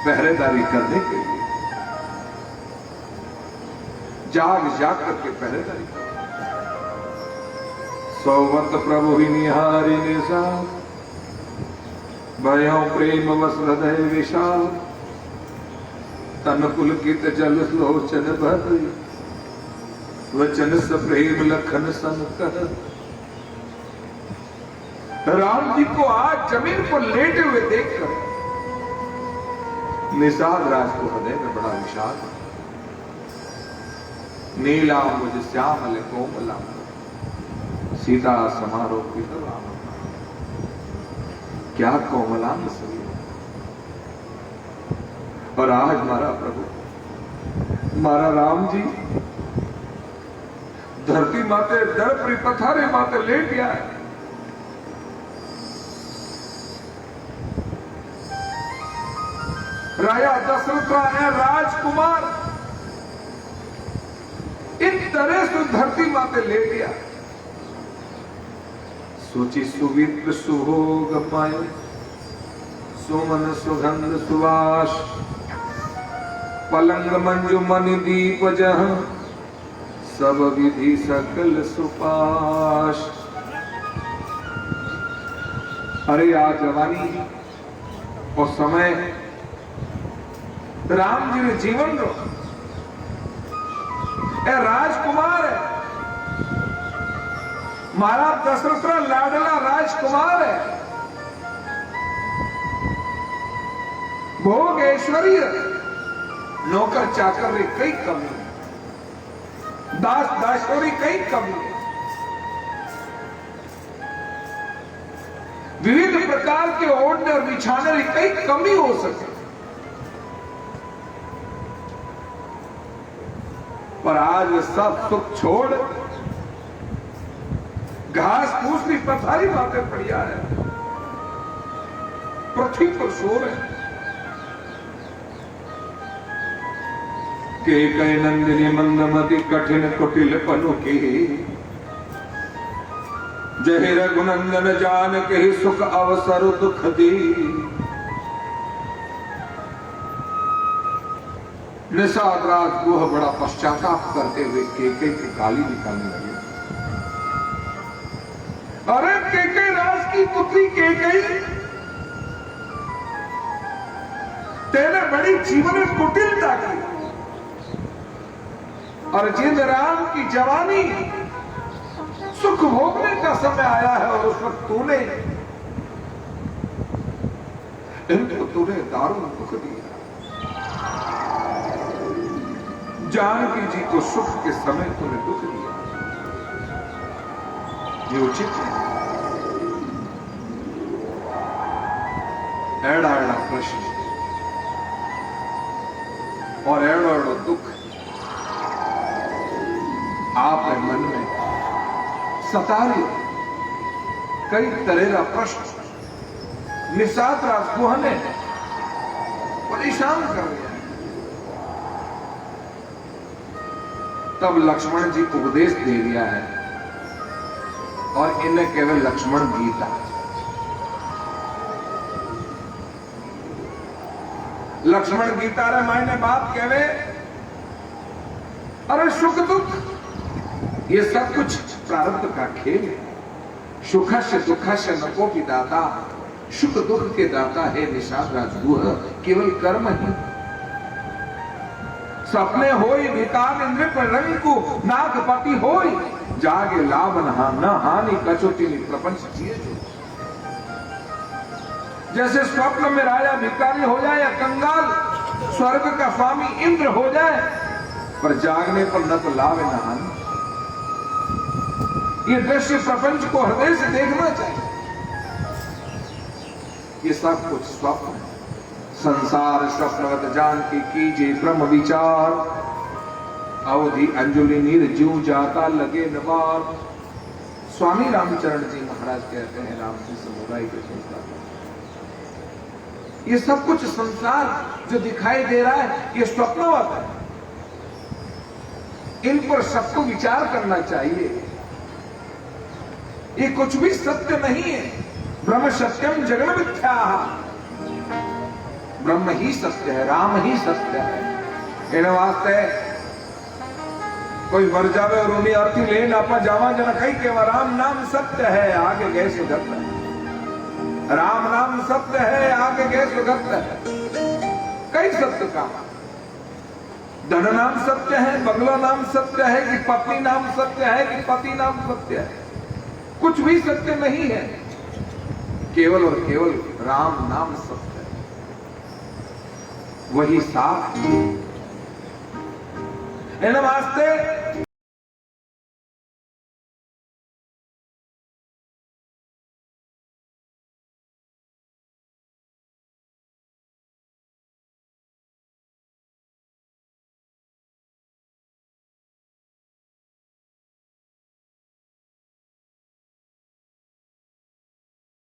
पहरेदारी करने के लिए। जाग जाग करके पहरेदारी कर। सौवत प्रभु ही निहारी निशा, भयो प्रेम वस हृदय विशाल। तन पुलकित जल लोचन भर, वचन सप्रेम लखन सन कह। राम जी को आज जमीन पर लेटे हुए देखकर निषाद राज को हृदय में बड़ा विषाद। नीलांबुज श्यामल कोमलांब, सीता समारोह की राम। क्या कोमलांग सभी। और आज हमारा प्रभु, हमारा राम जी धरती माते दरपरी पथारे माते लेट गया है। राजा दशरथ का है राजकुमार, इन तरह से धरती माते ले गया। सुचि सुविप्र सुभोग पाए, सुमन सुगंध सुवास, पलंग मंजु मणि दीप जहाँ, सब विधि सकल सुपाश। अरे आ जवानी और समय राम जी ने जीवन रो ए राजकुमार है, मारा दशरथ लाडला राजकुमार है, भोग ऐश्वर्य नौकर चाकर री कई कमी, दास दासोरी कई कमी, विविध प्रकार के ओढ़ने और बिछाने की कई कमी हो सके, पर आज सब सुख छोड़ घास फूस की पथारी बातें पड़िया है, पृथ्वी पर सो रहे। के कई नंदिनी मंदमती कठिन कुटिल पनु की, जय रघुनंदन जान के सुख अवसर दुख दी। निषाद राज गुह बड़ा पश्चाताप करते हुए केके की गाली निकालने लगे। अरे केके राज की पुत्री केके, तेने बड़ी जीवन में कुटिलता की, और जिंद राम की जवानी सुख भोगने का समय आया है और उस वक्त तूने इनको दारुण दुख दिया। जानकी जी को सुख के समय तूने दुख दिया, ये उचित है? एड़ा एड़ा प्रश्न और एड़ो एड़ो दुख आपके मन में सतारी कई तरह का प्रश्न निषाद राजगुह ने परेशान कर दिया। तब लक्ष्मण जी उपदेश दे दिया है और इन्हें केवल लक्ष्मण गीता। लक्ष्मण गीता रे मायने बात कहवे, अरे सुख दुख ये सब कुछ प्रारब्ध का खेल है। सुखस्य दुखस्य नको की दाता, सुख दुख के दाता है निषाद राजगुह, केवल कर्म ही। सपने होई विकार इंद्र पर रंग को, नागपति होई जागे लाभ न हानि कचोटी प्रपंच जिए जो। जैसे स्वप्न में राजा भिखारी हो जाए या कंगाल स्वर्ग का स्वामी इंद्र हो जाए, पर जागने पर न तो लाभ न हानि। ये दृश्य प्रपंच को हृदय से देखना चाहिए। ये सब कुछ स्वप्न है। संसार स्वप्नवत जानकी कीजिए ब्रह्म विचार, अवधि अंजुलि नीर जीव जाता लगे नवार। स्वामी रामचरण जी महाराज कहते हैं, राम जी समुदाय के संस्कार, ये सब कुछ संसार जो दिखाई दे रहा है ये स्वप्नवत है। इन पर सबको विचार करना चाहिए। ये कुछ भी सत्य नहीं है। ब्रह्म सत्यम जगन मिथ्या, ब्रह्म ही सत्य है, राम ही सत्य है। इन वास्ते कोई मर जावे और उन्हें अर्थी ले ना पा जावा जना कही के राम नाम सत्य है, आगे गए सुगत है। राम नाम सत्य है, आगे गए सुगत है। कई सत्य का धन नाम सत्य है, बंगला नाम सत्य है, कि पत्नी नाम सत्य है, कि पति नाम सत्य है। कुछ भी सत्य नहीं है, केवल और केवल राम नाम सत्य है, वही साफ। इन वास्ते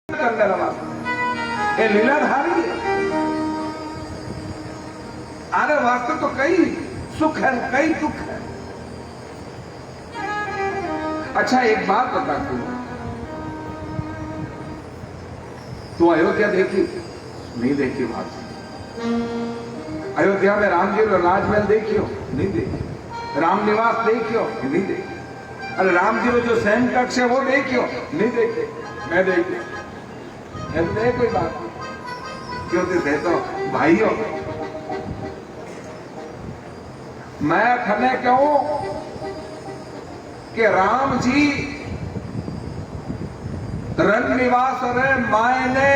करने लगा ये लीलाधारी है। अरे वास्तव तो कई सुख है, कई दुख है। अच्छा एक बात बता तू, तू अयोध्या देखी? नहीं देखी बात। अयोध्या में राम जी राजमहल देखियो? नहीं देखी। राम निवास देखियो? नहीं देखी। अरे राम जी जो सैन कक्ष है वो देखियो? नहीं देखे। मैं देखियो। कोई बात नहीं। क्यों थे तो भाइयों, मैं खने कहूं कि राम जी रन निवास रे मायने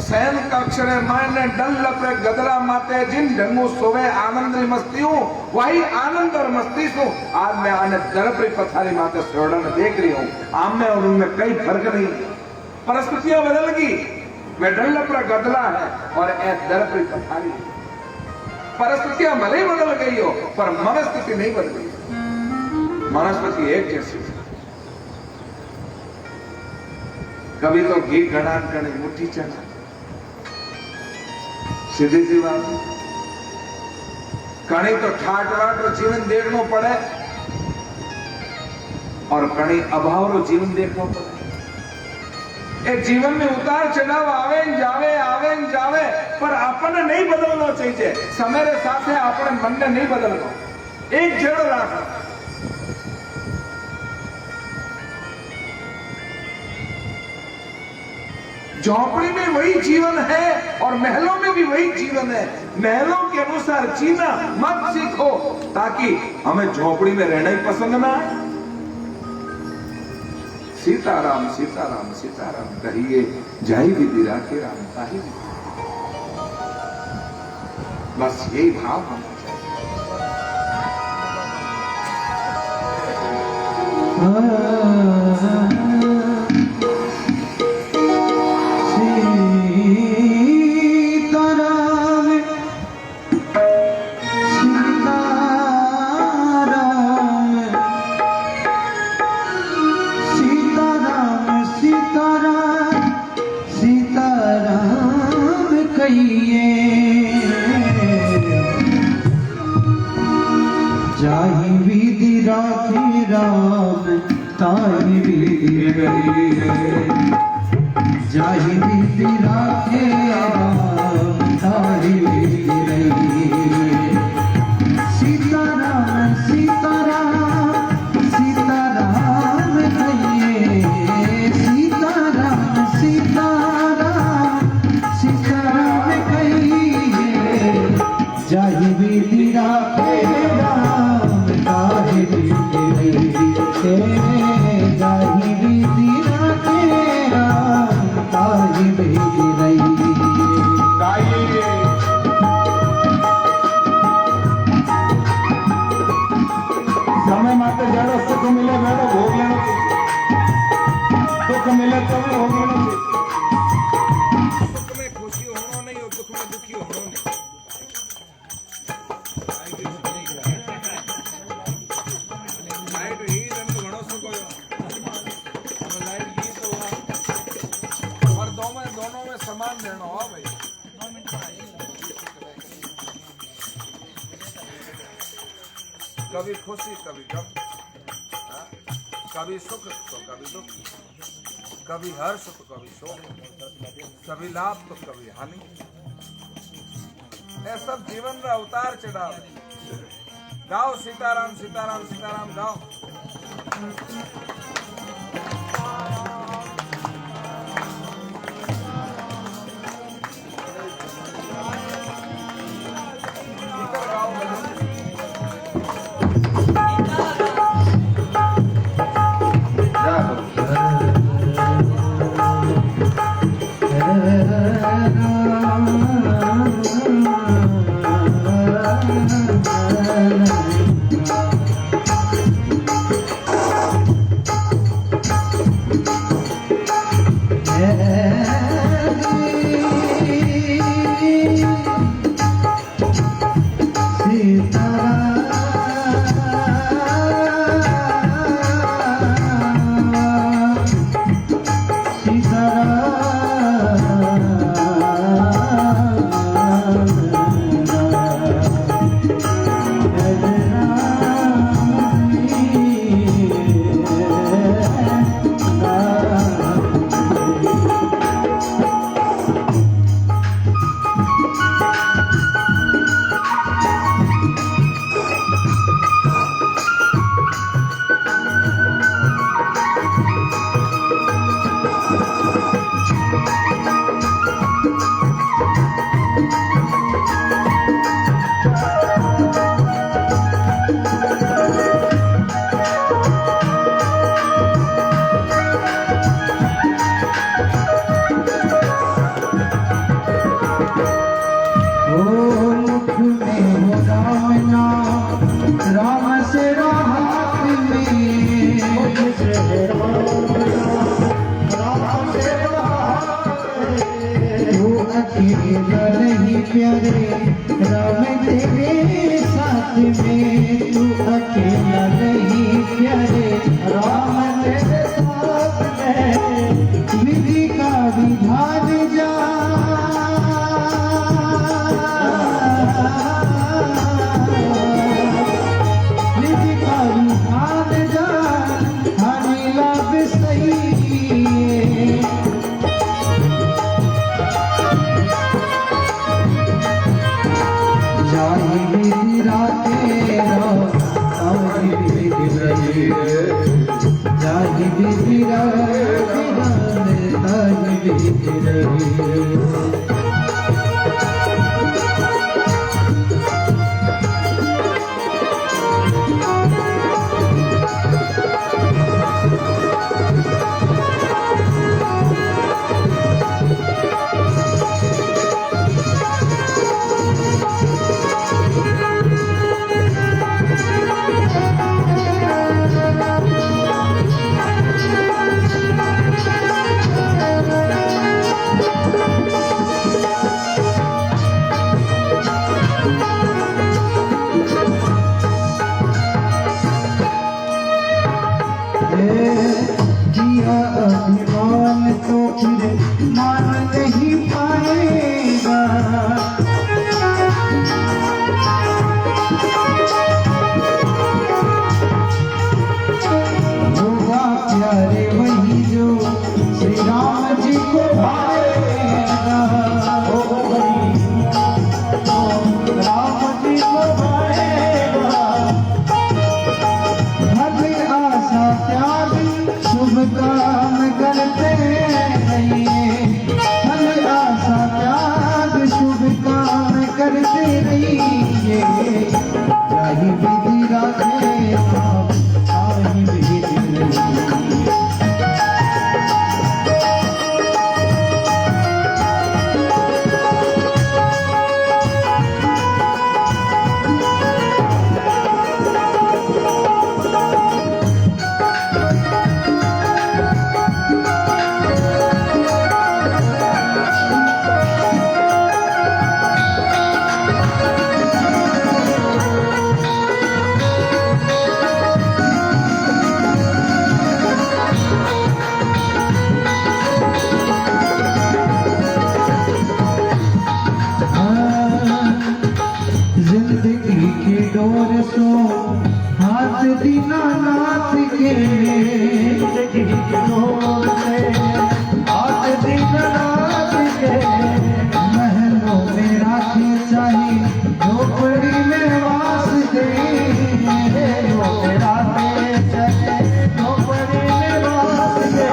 सैन कक्ष रे मायने डल्लप रे गदला माते जिन ढंगू सोवे आनंद री मस्ती हूं, वही आनंद और मस्ती सु आज मैं आने दरप री पथारी माते सोड़न देख रही हूं। आम में और उनमें कई फर्क नहीं। परिस्थितियां बदल गई। मैं डल्लप रा गदला है और ए दरप री पथारी। परिस्थितियां भले ही बदल गई हो पर मनस्थिति नहीं बदल गई। मनस्थिति एक जैसी। कभी तो घी घड़ा कड़ी मुट्ठी चढ़ा, सीधी सी बात। कणी तो ठाट वाट रो जीवन देखना पड़े और कणी अभाव रो जीवन देखना पड़े। एक जीवन में उतार चढ़ाव आवे जावे पर अपने नहीं बदलना चाहिए। समय रे साथे अपने मन ने नहीं बदलना। एक जड़ रखना। झोपड़ी में वही जीवन है और महलों में भी वही जीवन है। महलों के अनुसार जीना मत सीखो ताकि हमें झोपड़ी में रहना ही पसंद ना आए। सीताराम सीताराम सीताराम कहिए जाई विधि राखे राम ताहि। बस यही भाव होना जाहि विधि राखे राम ताहि विधि रही। जाहि विधि राखे राम ताहि विधि रही। सीताराम सीताराम सीताराम कहिए। सीताराम सीताराम सीताराम कहिए। जाहि विधि राखे राम ताहि विधि रही। जाहि विधि राखे राम ताहि विधि रही। समय माते जड़ो सुख मिले बेड़ो भोग लेना चाहिए। दुख मिले तो भी भोग लेना चाहिए। सुख में खुशी होना नहीं और दुख में दुखी होना नहीं। लाइट ही रंग घणो सुख हो। लाइट ही तो और दोनों में समान देना हो भाई। कभी खुशी कभी गम, कभी सुख तो कभी दुख, कभी हर्ष तो कभी शोक, कभी लाभ तो कभी हानि। ये सब जीवन का उतार चढ़ाव। गाओ सीताराम सीताराम सीताराम गाओ। अकेला नहीं प्यारे राम तेरे साथ में तू अकेला नहीं प्यारे राम तेरे साथ में विधि का विधान जा विधि का विधान जा हमें लाभ सही अभिमान तो फिर मान नहीं पाएगा होगा प्यारे वही जो श्री राम जी को भाएगा राम जी को भाएगा भले आशा त्याग शुभ काम करते रहिए भले आशा त्याग शुभ काम करते रहिए चाहे विधि राखे आप चाहे विधि रहिए जिंदगी की डोर सो हाथ दीनानाथ के जिंदगी की डोर से हाथ दीनानाथ के महलों में राखे चाहे झोपड़ी में वास दे महलों में राखे चाहे झोपड़ी में वास दे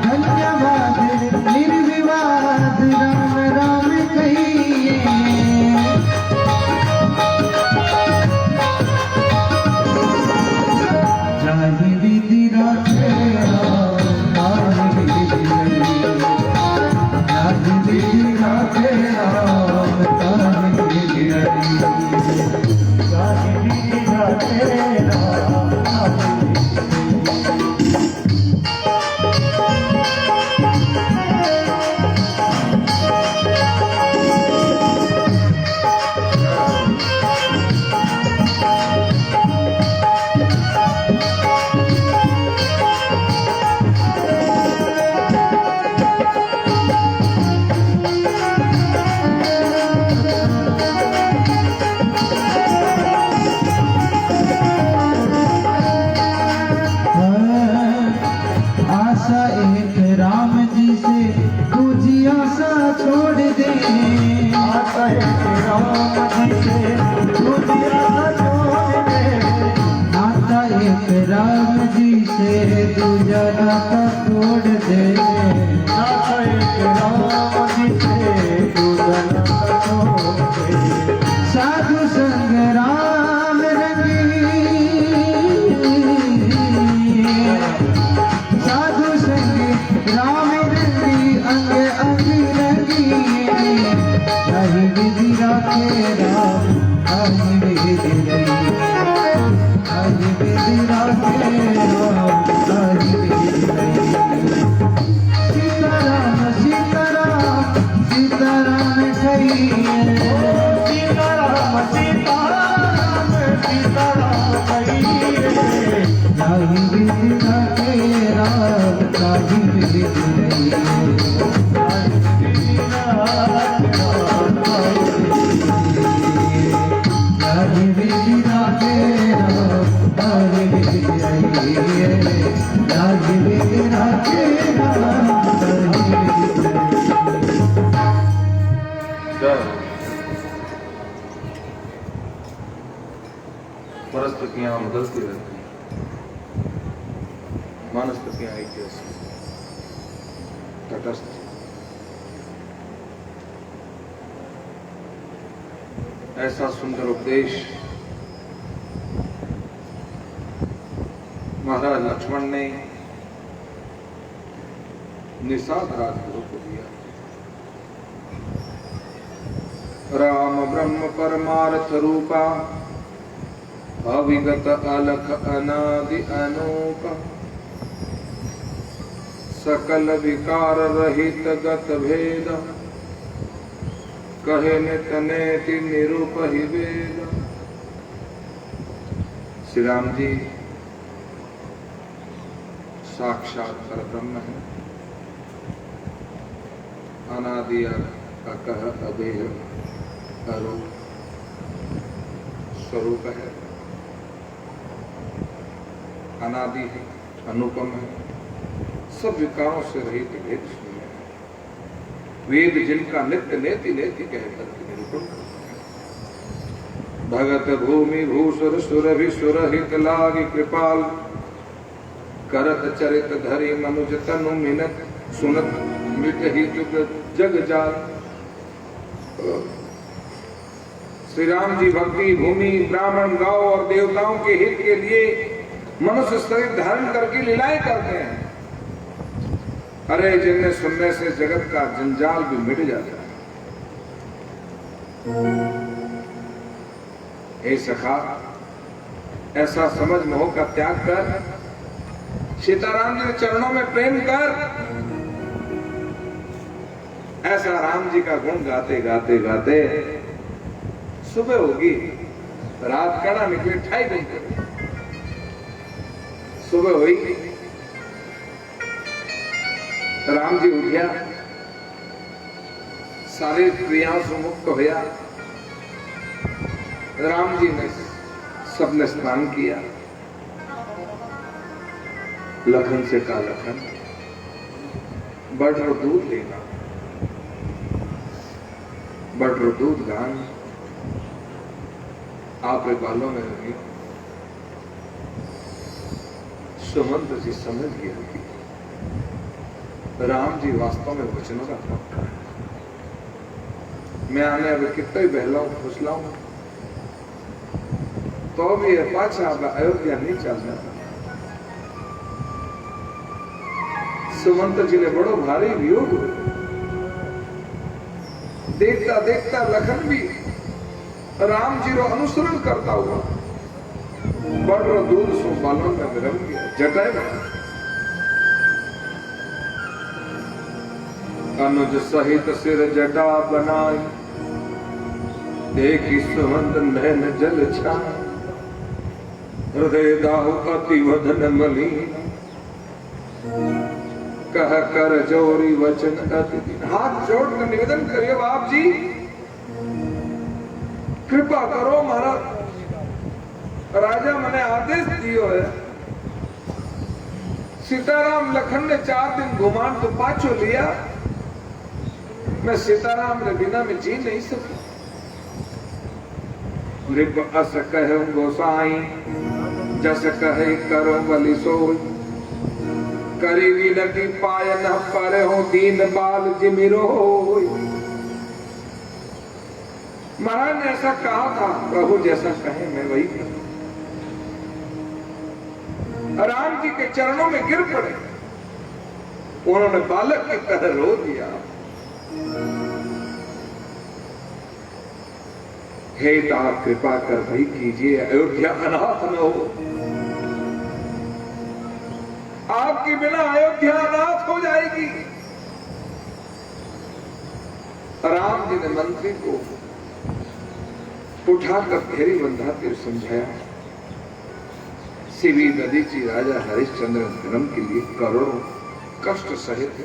धन्यवाद निर्विवाद राम राम कहिए चाहे विधि राखे चाहे विधि राखे चाहे विधि आशा एक राम जी से तुझी आशा छोड़ दे आशा एक राम जी से तुझी आशा छोड़ दे आशा एक राम जी से तुझा नाता तोड़ दे आशा एक राम जी से तुझा नाता तोड़ दे साधु संग राम रंगी साधु संग राम रंगी अंग अंग रंगी चाहे विधि राखे राम चाहे विधि रंगी चाहे विधि राखे राम चाहे विधि रंगी सीताराम सीताराम सीताराम राजवीर राखे राम राजवीर रहिए राजवीर राखे राम राजवीर परिस्थितियां बदलती रहती हैं, मनस्थितियां एक जैसी तटस्थ। ऐसा सुंदर उपदेश महाराज लक्ष्मण ने निषाद राजगुरु को दिया। राम ब्रह्म परमार्थ रूपा अविगत अलख अनादि अनूप सकल विकार रहित गत भेद कहे नित नेति निरूप ही वेद। श्री राम जी साक्षात परब्रह्म है, अनादि अकह अभेय अरूप स्वरूप है, अनादि है, अनुपम है, सब विकारों से रहित भेद शून्य है। वेद जिनका नित्य नेति नेति कहकर निरूपण करते हैं। भगत भूमि भूसुर सुर भी सुरहित लागी कृपाल करत चरित धरि मनुज तनु मिनत सुनत मृत ही जुग जग जाल। श्री राम जी भक्ति भूमि ब्राह्मण गौ और देवताओं के हित के लिए मनुष्य शरीर धारण करके लीलाएं करते हैं। अरे जिन्हें सुनने से जगत का जंजाल भी मिट जाता है। हे सखा, ऐसा समझ मोह का त्याग कर, सीताराम जी के चरणों में प्रेम कर। ऐसा राम जी का गुण गाते गाते गाते सुबह होगी, रात कड़ा निकले, 2.5 घंटे सुबह हुई। राम जी उठिया, सारी क्रियाओं से मुक्त होया। राम जी ने सबने स्नान किया। लखन से कहा, लखन बटर दूध लेना, बटर दूध गान आपके बालों में लगी। सुमंत जी समझ गया कि राम जी वास्तव में वचनों का पक्का है। मैं आने अब कितना ही बहलाऊं फुसलाऊं तो भी पाछा अयोध्या नहीं चलना। सुमंत जी ने बड़ो भारी वियोग, देखता देखता लखन भी राम जी रो अनुसरण करता हुआ बड़ दूध सो बालों में विरम गया। जटाए में अनुज सहित सिर जटा बनाई, देखी सुमंत नैन जल छाए, हृदय दाहु अति वदन मलिन, कह कर जोरी वचन अति। हाथ जोड़कर निवेदन करिए, बाप जी कृपा करो, महाराज राजा मैंने आदेश दियो है। सीताराम लखन ने 4 दिन घुमान तो पाछो लिया, मैं सीताराम के बिना में जी नहीं सकता। अस कह गोसाई जस कहे करो बलि सोई, करी विनती पाय न पर हो दीन बाल जिमिरो। महाराज ने ऐसा कहा था, प्रभु जैसा कहे मैं वही करूं। राम जी के चरणों में गिर पड़े, उन्होंने बालक की तरह रो दिया। हे आप कृपा कर भाई कीजिए, अयोध्या अनाथ न हो। आपके बिना अयोध्या अनाथ हो जाएगी। राम जी ने मंत्री को उठाकर फेरी बंधाते समझाया। शिवी दधीची राजा हरिश्चंद्र धर्म के लिए करोड़ों कष्ट सहे थे।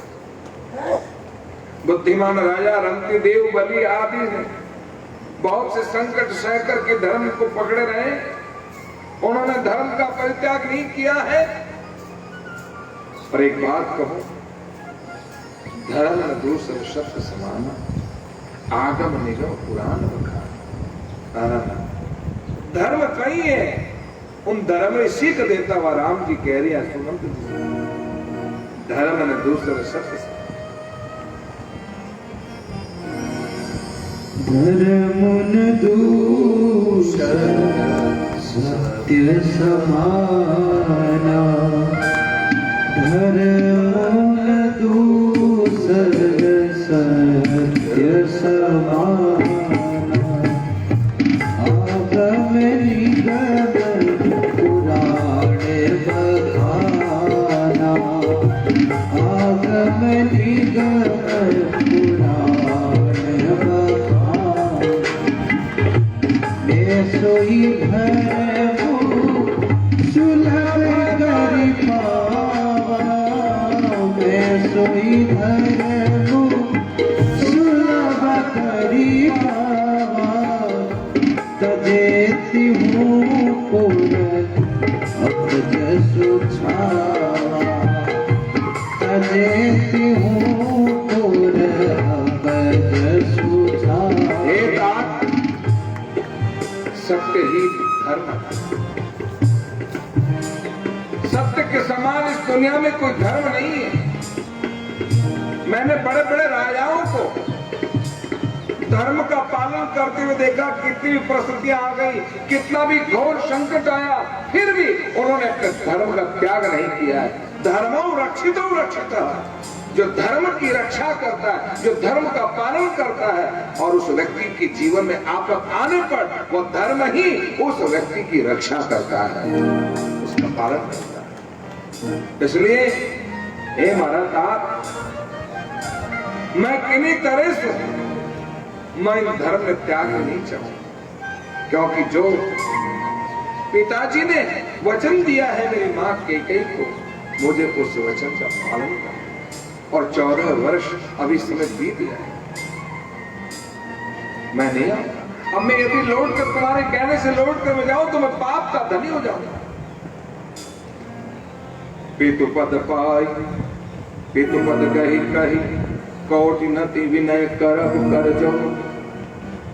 बुद्धिमान राजा रंतिदेव बलि आदि ने बहुत से संकट सहकर के धर्म को पकड़े रहे, उन्होंने धर्म का परित्याग नहीं किया है। पर एक बात कहो, धर्म न दूसर शब्द समान, आगम निगम पुराण बखान। धर्म कहीं है, उन धर्म में सीख देता हुआ राम जी कह रहे हैं सुमंत जी, धर्म न दूसर शब्द समान। धर्म न दूसर सत्य समाना, धर्म न दूसर सत्य समाना, आगम निगम पुराण बखाना, आगम निगम पुराण बखाना, मैं सोई भरमु सुलभ करि पावा, मैं सोई भरमु सुलभ करि पावा, तजेति हूँ पुर अब्ज सुछावा, तजेति हूँ पुर अब्ज सुछावा। हे तात, सत्य ही धर्म है। सत्य के समान इस दुनिया में कोई धर्म नहीं है। मैंने बड़े बड़े राजाओं को धर्म का पालन करते हुए देखा, कितनी भी परिस्थितियां आ गई, कितना भी घोर संकट आया, फिर भी उन्होंने अपने धर्म का त्याग नहीं किया है। धर्मो रक्षितो रक्षिता, जो धर्म की रक्षा करता है, जो धर्म का पालन करता है, और उस व्यक्ति के जीवन में आफत आने पर वो धर्म ही उस व्यक्ति की रक्षा करता है, उसका पालन करता है। इसलिए हे महाराज, मैं किन्हीं तरह से मैं इन धर्म में त्याग नहीं चाहूंगा, क्योंकि जो पिताजी ने वचन दिया है मेरी मां कैकेयी को, मुझे उस वचन का पालन करना। और 14 वर्ष अभी समय बीत गया है, मैं नहीं आऊंगा। अब मैं यदि लौट कर तुम्हारे कहने से लौट कर मैं जाऊं तो मैं पाप का धनी हो जाऊंगा। पितु पद पाई पितु पद कही कही, कोटि नति विनय करब कर जो,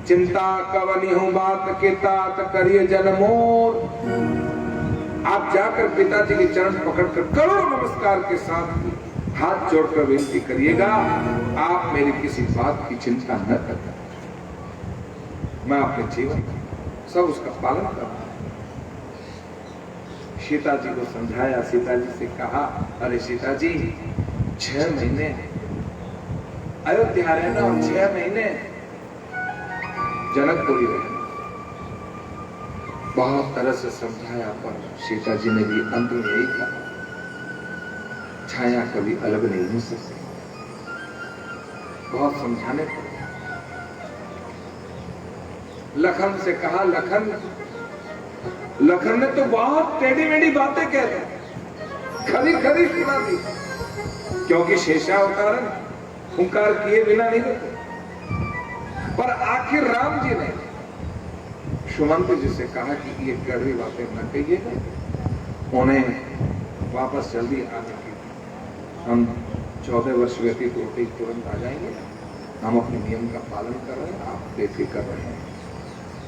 चिंता कवनी हूं बात के तात करिए जनमोर। आप जाकर पिताजी के चरण पकड़कर करोड़ों नमस्कार के साथ हाथ जोड़कर विनती करिएगा, आप मेरी किसी बात की चिंता न करना, मैं अपने जीवन सब उसका पालन करूंगा। सीता जी को समझाया, सीता जी से कहा, अरे सीता जी 6 महीने अयोध्या रहना और 6 महीने जनकपुरी रहना। बहुत तरह से समझाया, पर सीता जी ने भी अंत में यही कहा, छाया कभी अलग नहीं हो सकती। बहुत समझाने पर लखन से कहा, लखन ने तो बहुत टेढ़ी मेढ़ी बातें कह दी, खरी खरी सुना दी, क्योंकि शेषावतारण हुंकार किए बिना नहीं रहते। पर आखिर राम जी ने सुमंत जी से कहा कि ये कड़वी बातें न कहिएगा, उन्हें वापस जल्दी आने की, हम 14 वर्ष व्यतीत होते ही तुरंत आ जाएंगे, हम अपने नियम का पालन कर रहे हैं, आप बेफिक्र रहे हैं।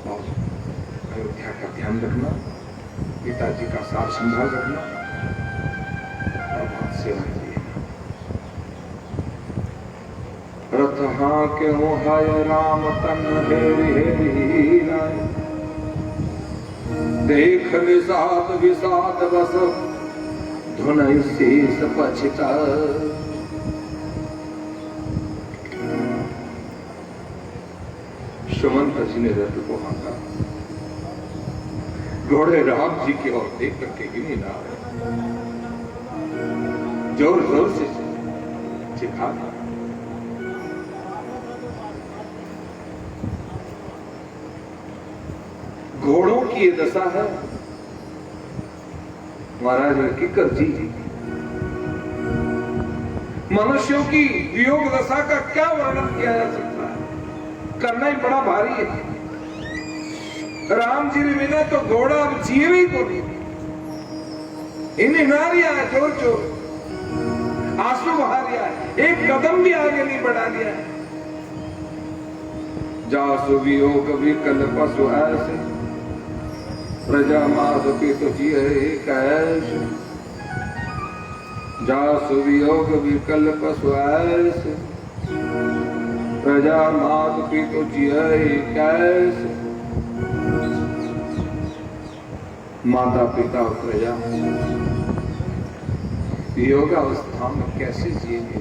और अयोध्या का ध्यान रखना, पिताजी का साथ संभाल रखना और बहुत सेवा कीजिए। रथ हाँ के हाय राम तन हेरी लाए, देख विषाद विषाद बस धुन शेष पछिता। सुमंत जी ने रथ को हाँका, घोड़े राम जी की ओर देख करके गिनी ना जोर जोर से चिखा। घोड़ों की ये दशा है महाराज किकर जी। मनुष्यों की वियोग दशा का क्या वर्णन किया जा सकता है, करना ही बड़ा भारी है। राम जी ने बिना तो घोड़ा अब जीव ही को नहीं। इन्हें मारिया चोर चोर आंसू बहा दिया, एक कदम भी आगे नहीं बढ़ा दिया। जासु वियोग विकल पशु ऐसे, प्रजा माध की तो जिए कैसे। जासु वियोग विकल पशु ऐसे, प्रजा माध की तो जिए कैसे। माता पिता और प्रजा योगावस्था में कैसे जिएंगे,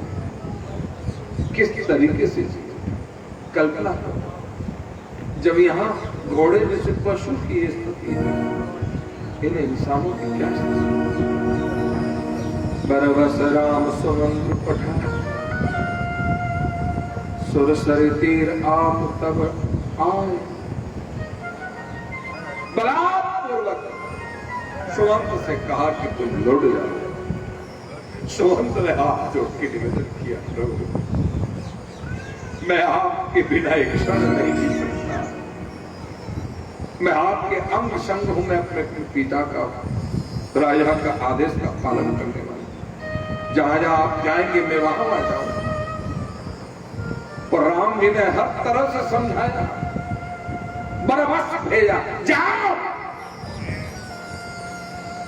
किस तरीके से जिए, कल्पना करो। जब यहाँ घोड़े जैसे पशु की स्थिति है, इन इंसानों की क्या स्थिति। बरबस राम सुमंत्र पठा, सुरसरी तीर आप तब आए। बलात्पूर्वक सुमंत से कहा कि तुम लौट जाओ। सुमंत ने हाथ जोड़ के निवेदन किया, प्रभु मैं आपके बिना एक क्षण नहीं जी सकता। मैं आपके अंग संग हूं, मैं अपने पिता का, राजा का आदेश का पालन करने वाला। जहां जहां आप जाएंगे मैं वहां आ जाऊंगा। और राम जी ने हर तरह से समझाया, बरबस भेजा, जाओ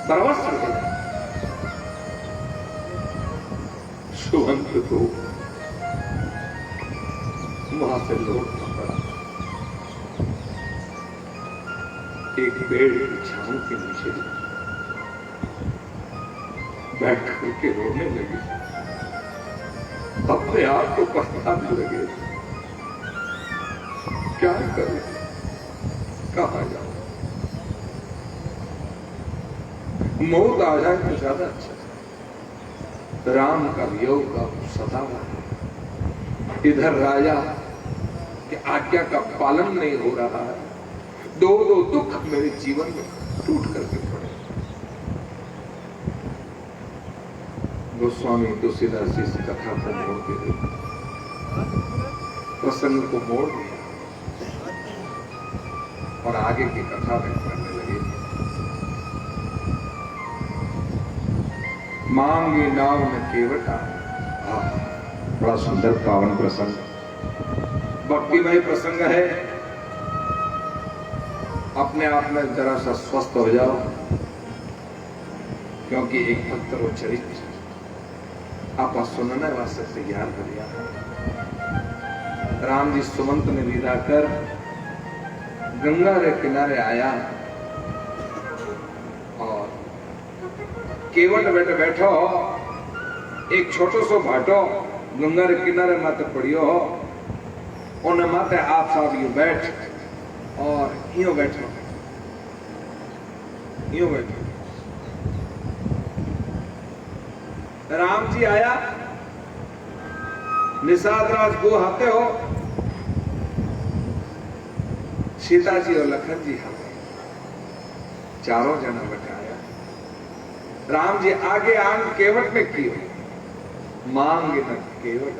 बरबस भेजा। सुमंत को वहां से लौटना पड़ा। एक पेड़ की छांव के नीचे बैठ करके रोने लगे, अपने आप को पछताने लगे। क्या करें, कहां जाऊं, मौत आ जाए तो ज्यादा अच्छा। राम का वियोग का सता है, इधर राजा की आज्ञा का पालन नहीं हो रहा है। दो दो दुख मेरे जीवन में टूट करके पड़े। गोस्वामी तुलसीदास जी इस कथा को मोड़ के दे, प्रसंग को मोड़ दिया और आगे की कथा में करने लगे। मांगी नाव में केवटा, बड़ा सुंदर पावन प्रसंग, भक्तिमय प्रसंग है। अपने आप में जरा सा स्वस्थ हो जाओ, क्योंकि एक भक्त रो चरित्र आप सुनने वास्ते तैयार कर लिया है। राम जी सुमंत ने विदा कर गंगा के किनारे आया और केवट बैठे बैठो, एक छोटो सो भाटो गंगा के किनारे माते पड़ियो हो, उन्हें माते आप साहब यू बैठ और यूं बैठो, यूं बैठो। राम जी आया, निषाद राज गो हाथे हो, सीता जी और लखन जी हाथे, चारों जना बैठाया। राम जी आगे आंग केवट में की हो, मांग न केवट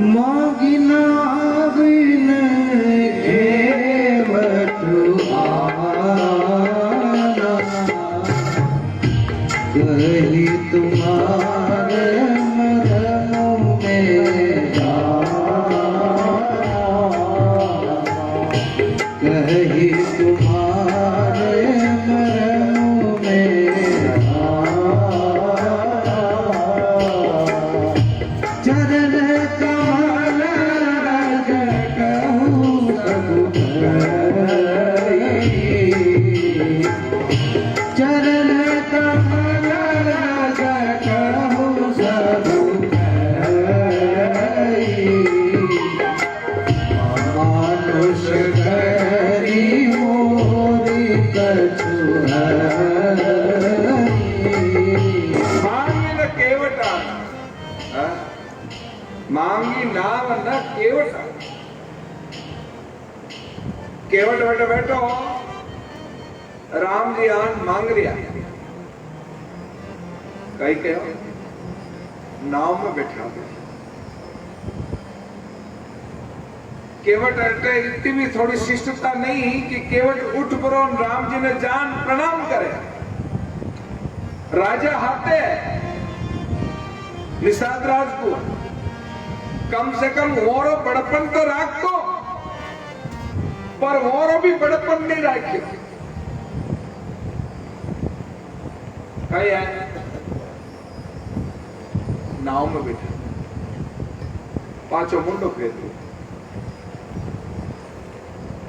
मांगिना बिन केवट आना, कही तुम्हारे मरम में जाना, कही तुम्हारे मरम में चरण कमल रज कहूँ सब चरण कमल रज कहूँ सब मानुष करी मोरी कछु मांगी नाम न केवट, केवट बैठो बैठो। राम जी आन मांग रिया, कई कहो नाव में बैठा गया। केवट अटे इतनी भी थोड़ी शिष्टता नहीं कि केवट उठ पड़ो राम जी ने जान प्रणाम करे। राजा हाथे निषाद राज को कम से कम वोरो बड़पन तो राख दो, पर वोरो भी बड़पन नहीं राख्यो। कई है नाव में बैठा पांचों मुंडो फेर दो।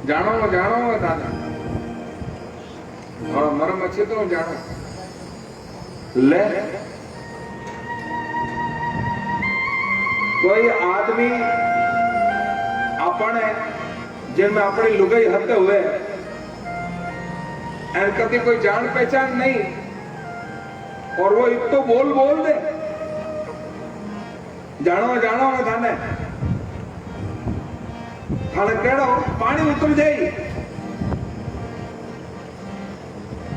जानो दादा और मरम अच्छे तो जानो ले कोई आदमी अपने जिनमें अपनी लुगाई हते हुए एन कभी कोई जान पहचान नहीं और वो एक तो बोल दे जानो मैं थाने केड़ो पानी उतर जाई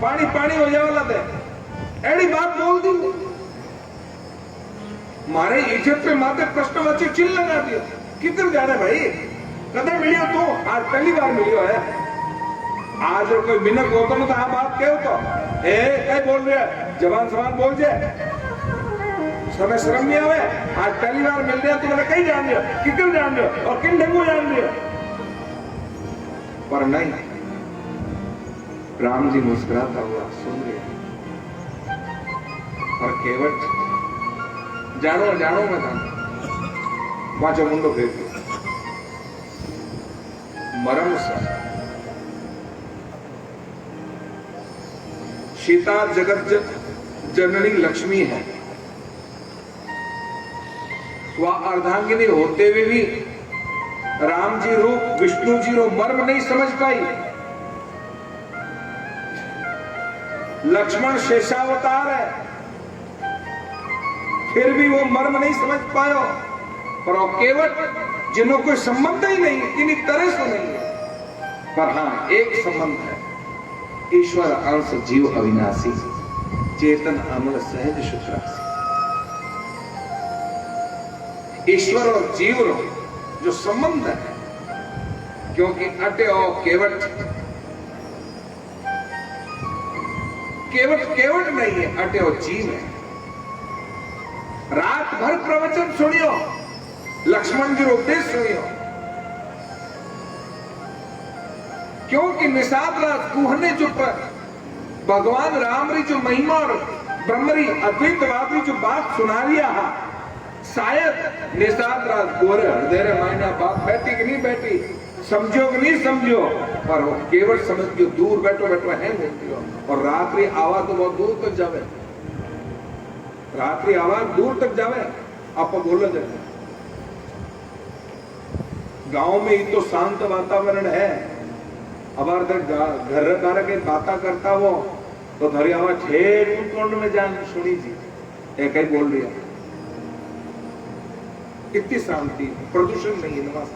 पानी हो जावला दे एड़ी बात बोल दी। मारे इज्जत पे माथे प्रश्न बच्चे चिल्ल लगा दिया। किधर जा रहे भाई? कदम मिलियो तो आज पहली बार मिलियो है। आज और कोई मिनक होता ना तो आप बात कहो तो क्या बोल रहे हैं? जवान सवान बोल जाए समय शर्म नहीं आवे। आज पहली बार मिल रहे तो मैंने कहीं जान लिया किधर जान लिया और किन ढंगों जान लिया। पर नहीं, राम जी मुस्कुराता हुआ सुन रहे और केवट जानो मैं जानो पांचों मुंडो फेर दिया। मरम सा सीता जगत जननी लक्ष्मी है। वह अर्धांगिनी होते हुए भी राम जी रूप विष्णु जी रो मर्म नहीं समझ पाई। लक्ष्मण शेषावतार है फिर भी वो मर्म नहीं समझ पायो। पर वो केवट जिन्हों कोई संबंध ही नहीं किन्हीं तरह से नहीं है। पर हाँ एक संबंध है, ईश्वर अंश जीव अविनाशी चेतन अमल सहज शुक्रासी। ईश्वर और जीव रो जो संबंध है, क्योंकि अटे और केवट नहीं है, अटे और जीव है। रात भर प्रवचन सुनियो, लक्ष्मण जी उपदेश सुनियो, क्योंकि निषाद राज कुहने जो भगवान राम री जो महिमा और ब्रह्मरी अद्वैतवाद री जो बात सुना रिया है, शायद निषाद राज गोरे हृदय मायना बात बैठी कि नहीं बैठी, समझो कि नहीं समझो, पर वो केवल समझ के दूर बैठो है बोलती हो। और रात्रि आवाज तो बहुत दूर तक जावे, रात्रि आवाज दूर तक जावे। आप बोलो जाए गांव में ही तो शांत वातावरण है। अब घर के बातें करता हो तो धरी आवाज ठेर कुंड में जान सुनी जी एक ही बोल रही है। इतनी शांति, प्रदूषण नहीं है नवाज।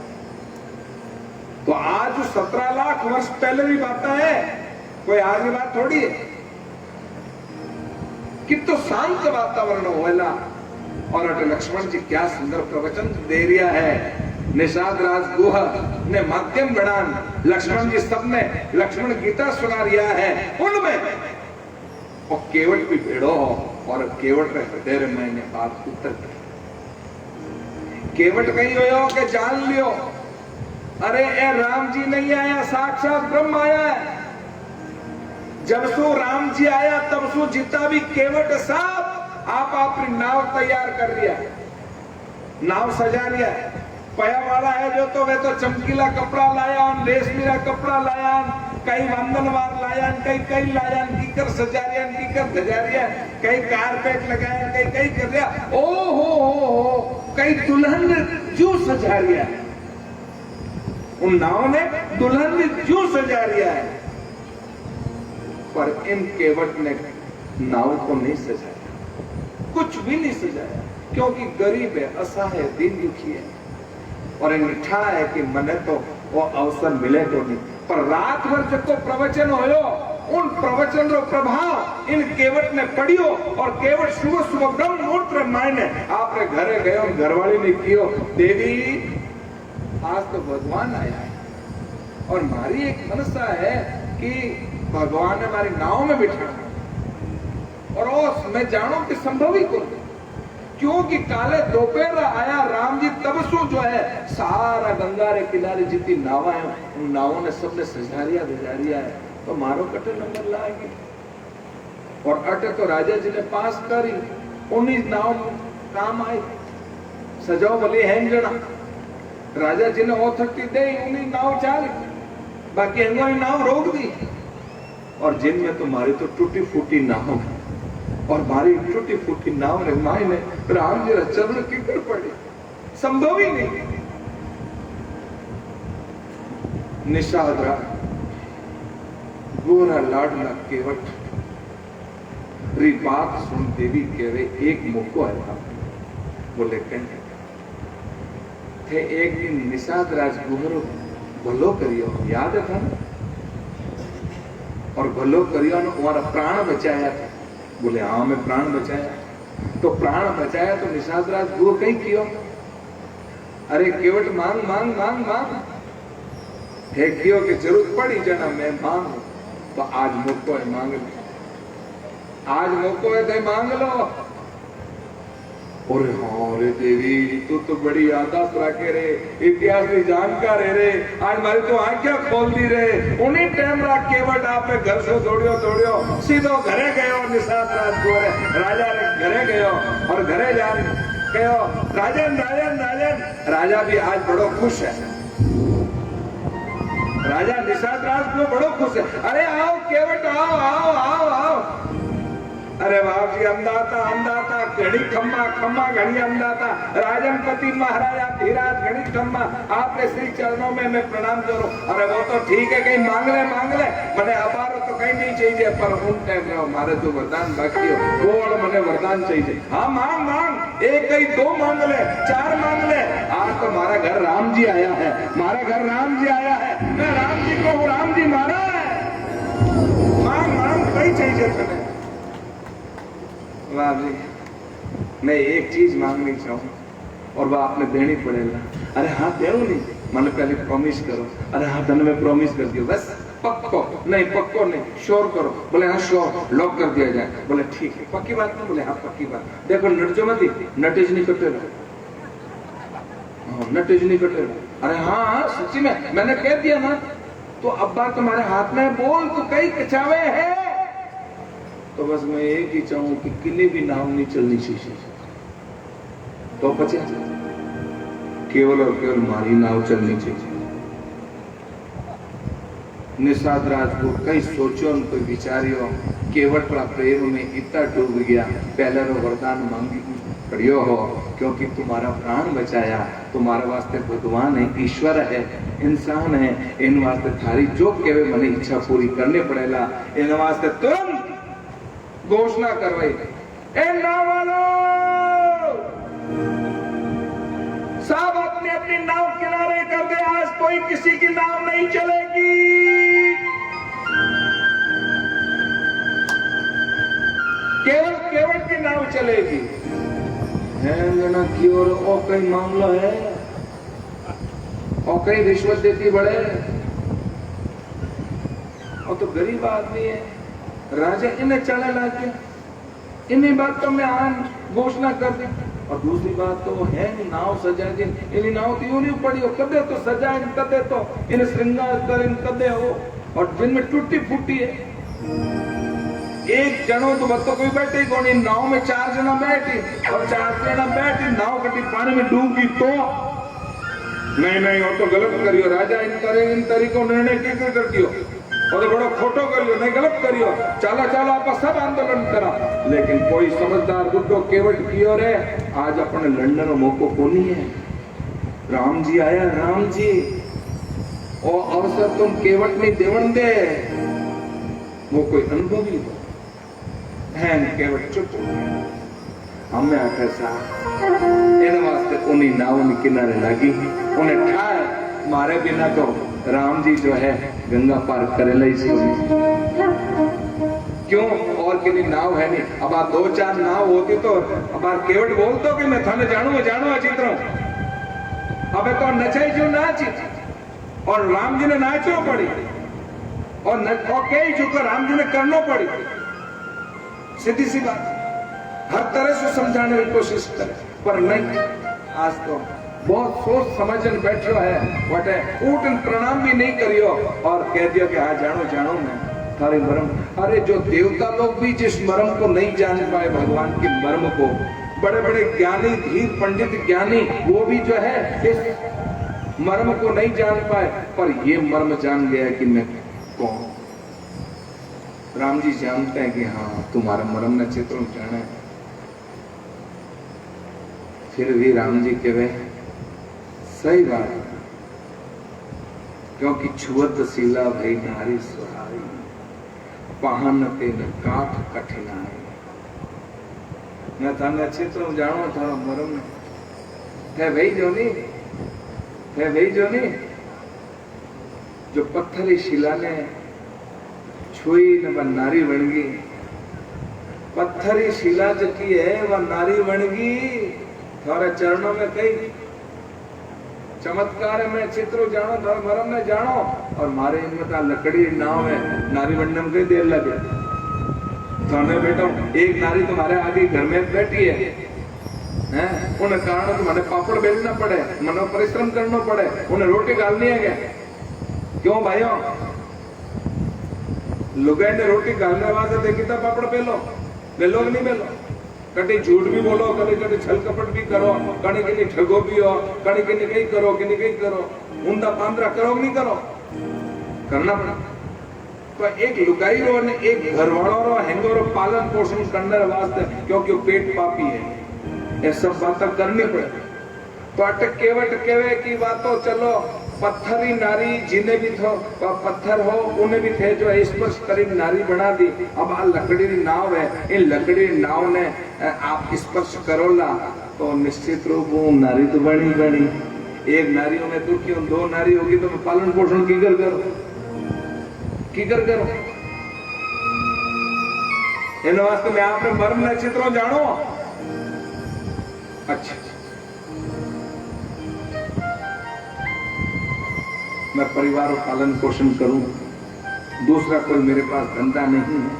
तो आज 17 लाख वर्ष पहले भी बात है, कोई आज की बात थोड़ी है। कितना शांत वातावरण होएला। और अटे लक्ष्मण जी क्या सुंदर प्रवचन दे रिया है। निषाद राज गुहा ने माध्यम बनान लक्ष्मण जी सबने लक्ष्मण गीता सुना रिया है उनमें। और केवट भी भेड़ो और केवट रे हृदय मैंने बात उत्तर केवट कहीं हो के जान लियो, अरे ए राम जी नहीं आया, साक्षात ब्रह्म आया है। जब सो राम जी आया तब सो जितना भी केवट साहब आप अपनी नाव तैयार कर लिया, नाव सजा लिया। पया वाला है जो तो वे तो चमकीला कपड़ा लाया, रेशमीला कपड़ा लाया, कई वंदनवार लाया, कई लाया, कीकर सजा रिया, कीकर धजा रिया, कई कारपेट लगाया, कई कर रिया। ओ हो कई दुल्हन जो सजा रिया है, उन नाव ने दुल्हन ने जो सजा रिया है। पर इन केवट ने नाव को नहीं सजाया, कुछ भी नहीं सजाया, क्योंकि गरीब है, असहाय, दीन दुखी है। और निठा है कि मने तो वो अवसर मिले तो नहीं। पर रात भर जब तो प्रवचन होयो, उन प्रवचन रो प्रभाव इन केवट ने पढ़ियो। और केवट सुबह ब्रह्म मुहूर्त मायने आपने घरे गयो, घरवाली ने कियो, देवी आज तो भगवान आया है और हमारी एक मनसा है कि भगवान ने हमारी नाव में बिठाना और मैं जानू कि संभव ही को, क्योंकि काले दोपहर आया राम जी तब सो जो है सारा गंगा रे किनारे जितनी नावा है उन नावों ने सबने सजारिया है तो मारो कटे नंबर लाएंगे। और अटे तो राजा जी ने पास करी उन्हीं नाव काम आई सजाओ भले हैं जना राजा जी ने ऑथोरिटी दे उन्हीं नाव चाली बाकी हंगों नाव रोक दी और जिनमें तुम्हारी तो टूटी फूटी नाव और मारी टूटी फूटी नाव रे माई ने राम जी चरण किकर पड़ी संभव ही नहीं। निषाद गोरा लाडला केवट री बात सुन देवी कह रहे एक मुको आया बोले कहें थे एक दिन निषाद राज गुहरो भलो करियो याद था और भलो करियो ने तुम्हारा प्राण बचाया था बोले हाँ मैं प्राण बचाया तो प्राण बचाया तो निषाद राज गुह कहीं कियो अरे केवट मांग मांग मांग मांग है कियो कि जरूरत पड़ी जना मैं मांग तो आज मौको है मांग लो आज मौको है तो मांग लो। और हाँ रे देवी तू तो बड़ी यादाश्त रखे रे इतिहास की जानकार है रे आज हमारी तो आंखें खोल दी रे उन्हीं टाइम रा केवट आप घर से दौड़ियो सीधो घरे गयो निषाद राज गोरे राजा रे घरे गयो और घरे जान गयो राजन राजन राजन राजा भी आज बड़ो खुश है राजा निषाद राज को बड़ो खुश है अरे आओ केवट आओ आओ आओ आओ अरे बाप जी अंदाता अंदाता घड़ी खम्मा खम्मा घड़ी अंदाता राजन पति महाराजा धीराज घड़ी खम्मा आपने श्री चरणों में मैं प्रणाम करूं। अरे वो तो ठीक है कहीं मांग ले मैंने अपारो तो कहीं नहीं चाहिए पर उन टाइम में हमारे तो वरदान बाकी हो वो वाला मैंने वरदान चाहिए हाँ मांग मांग एक कहीं दो मांग ले चार मांग ले आज तो हमारा घर राम जी आया है हमारा घर राम जी आया है मैं राम जी को राम जी मारा है मांग मांग कहीं चाहिए तुम्हें वाह जी मैं एक चीज मांगनी चाहूँ और वह आपने देनी पड़ेगा। अरे हाँ दे नहीं मैंने पहले प्रॉमिस करो अरे हाँ धन में प्रॉमिस कर दियो बस पक्को नहीं श्योर करो बोले हाँ श्योर लॉक कर दिया जाए बोले ठीक है पक्की बात ना बोले हाँ पक्की बात देखो नटजो मत नटेज नहीं कटे नटेज नहीं कटे अरे हाँ सच्ची में मैंने कह दिया ना तो अब बात तुम्हारे हाथ में बोल तो कई कचावे है तो बस मैं एक ही चाहूं कि किले भी नाव नहीं चलनी चाहिए तो बचे केवल और केवल हमारी नाव चलनी चाहिए। निषाद राज को कई सोचो उनको विचारियो केवट का प्रेम में इतना डूब गया पहले रो वरदान मांगी करियो हो क्योंकि तुम्हारा प्राण बचाया तुम्हारे वास्ते भगवान है ईश्वर है इंसान है इन वास्ते थारी जो केवे मने इच्छा पूरी करने पड़ेगा इन वास्ते तुरंत घोषणा करवाई नाव वालों सब अपनी अपनी नाव किनारे कर दे आज कोई किसी की नाव नहीं चलेगी केवल केवट की नाव चलेगी है लेना की और कई मामला है और कई रिश्वत देती बड़े और तो गरीब आदमी है राजा इन्हें चला लाके इन्हीं बात तो मैं आज घोषणा कर दी और दूसरी बात तो है नाव सजा दी इन नाव तो यूं नहीं पड़ी हो कदे तो सजा इन कदे तो इन श्रृंगार कर इन कदे हो और जिनमें टूटी फूटी है एक जनो तो बत्तो कोई बैठे कौन नाव में चार जना बैठी और चार जना बैठी नाव कटी पानी में डूबी तो नहीं वो तो गलत करियो राजा इन तरीकों निर्णय क्या कर दियो और तो बड़ो खोटो करियो नहीं गलत करियो चाला आप सब आंदोलन करा लेकिन कोई समझदार बुद्धो केवट कियो रे आज अपने लड़ने का मौको को नहीं है राम जी आया राम जी और अवसर तुम केवट नहीं देवन दे वो कोई अनुभवी हो है केवट चुप हमें आखिर सा इन वास्ते उन्हीं नाव किनारे लगी उन्हें ठाए मारे बिना तो राम जी जो है गंगा पार करेला ही क्यों और कितनी नाव है नहीं अब आप दो चार नाव होती तो अब आप केवट बोलते कि मैं थाने जानू अच्छी तरह હવે તો નચાઈ જો નાચી और राम जी ने नाचो पड़ी और कई चुका राम जी ने करना पड़ी। सीधी सी बात, हर तरह से समझाने की कोशिश करे पर नहीं। आज तो बहुत सोच समझन बैठो है वटे ऊट प्रणाम भी नहीं करियो और कह दियो कि हाँ जानो जानो मैं थारे मर्म। अरे जो देवता लोग भी जिस मर्म को नहीं जान पाए भगवान के मर्म को, बड़े बड़े ज्ञानी धीर पंडित ज्ञानी वो भी जो है इस मर्म को नहीं जान पाए, पर ये मर्म जान गया कि मैं कौन। राम जी जानते हैं कि हाँ तुम्हारा मर्म न चित्र जाना है। फिर भी राम जी कहे सही बात, क्योंकि छुअत सीला भई नारी सुहाई, पहन ते न काठ कठिनाई। मैं थाने चित्र जानो थारा मर्म है भाई जो नहीं है वही जो नहीं जो पत्थरी शिला ने छुई न वह नारी बन गई। पत्थरी शिला जो की है वह नारी बन गई। थारे चरणों में कई चमत्कार है। मैं चित्र जानो थारा मरम ने जानो और मारे इनमें लकड़ी नाव है नारी बनने में कई देर लगे। थाने बेटा एक नारी तुम्हारे आगे घर में बैठी है उन कारण तो मैंने पापड़ बेलना पड़े, मनो परिश्रम करना पड़े, उन्हें रोटी डालनी है क्या? क्यों भाइयों? लुगाई ने रोटी डालने वास्ते देखी था पापड़ बेलो कि नहीं बेलो? कभी झूठ भी बोलो, कभी कभी छल कपट भी करो, कहीं कहीं ठगो भी हो, कहीं कहीं कहीं करो, कहीं कहीं करो, ऊंधा पांद्रा करो नहीं करो, करना पड़ा। तो एक लुगाई रो ने एक घरवालों रो हेंगो रो पालन पोषण करने वास्ते, क्योंकि वो पेट पापी है, ये सब बातें करनी पड़े। तो अटकेवे की बातों चलो पत्थरी नारी जिन्हें भी थो पत्थर हो उन्हें भी थे जो स्पर्श करी नारी बना दी। अब आ लकड़ी नाव है, इन लकड़ी नाव ने आप स्पर्श करोला तो निश्चित रूप वो नारी तो बनी बनी। एक नारी में तो क्यों दो नारी होगी तो पालन पोषण किकर करो इन वास्ते मैं आपने मर्म नक्षत्रों जानो। अच्छा मैं परिवार और पालन पोषण करूं, दूसरा कोई मेरे पास धंधा नहीं है।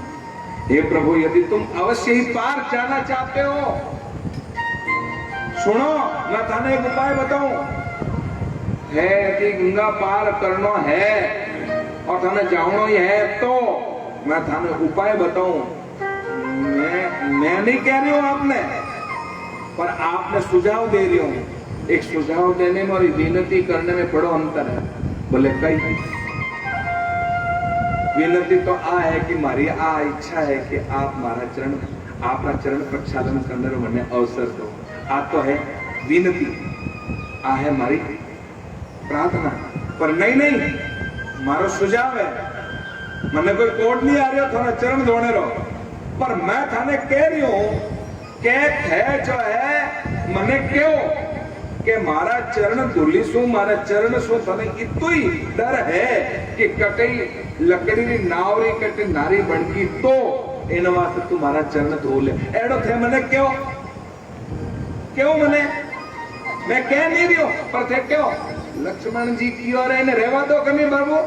हे प्रभु यदि तुम अवश्य ही पार जाना चाहते हो, सुनो मैं थाने एक उपाय बताऊं है कि गंगा पार करना है और थाने जाना ही है तो मैं थाने उपाय बताऊं। मैं नहीं कह रही हूं आपने, पर आपने सुझाव दे रही हूं। एक सुझाव देने में और विनती करने में बड़ो अंतर है। बोले कई विनती तो आ है कि मारी आ इच्छा है कि आप मारा चरण आपका चरण प्रक्षालन करने रो मने अवसर दो। आ तो है विनती, आ है मारी प्रार्थना। पर नहीं मारो सुझाव है, मने कोई कोट नहीं आ रही हो थोड़ा चरण धोने रो, पर मैं थाने कह रही हूं के थे जो है मने क्यों के मारा चरण धुली सु मारा चरण सु थाने इतो ही डर है कि कटई लकड़ी नावरी कटे नारी बनगी तो इन वास्ते तू मारा चरण धो ले। एड़ो थे मने क्यों मने मैं कह नहीं रही हूं, पर थे क्यों लक्ष्मण जी की और इन्हें रहवा दो कमी बाबू,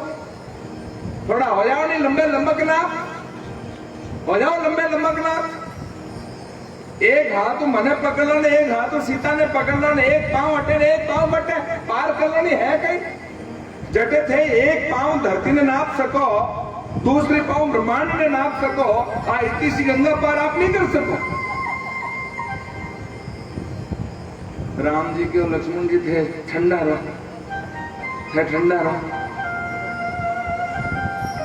थोड़ा हो जाओ नहीं लंबे लंबकनाथ, हो जाओ लंबे लंबकनाथ। एक हाथ मने पकड़ लो, एक हाथ सीता ने पकड़ लो, एक पांव हटे एक पांव बटे, पार कर लो है कहीं जटे थे। एक पांव धरती ने नाप सको, दूसरे पांव ब्रह्मांड ने नाप सको, इतनी सी गंगा पार आप नहीं कर सको। राम जी के लक्ष्मण जी थे ठंडा रहो, थे ठंडा रहो,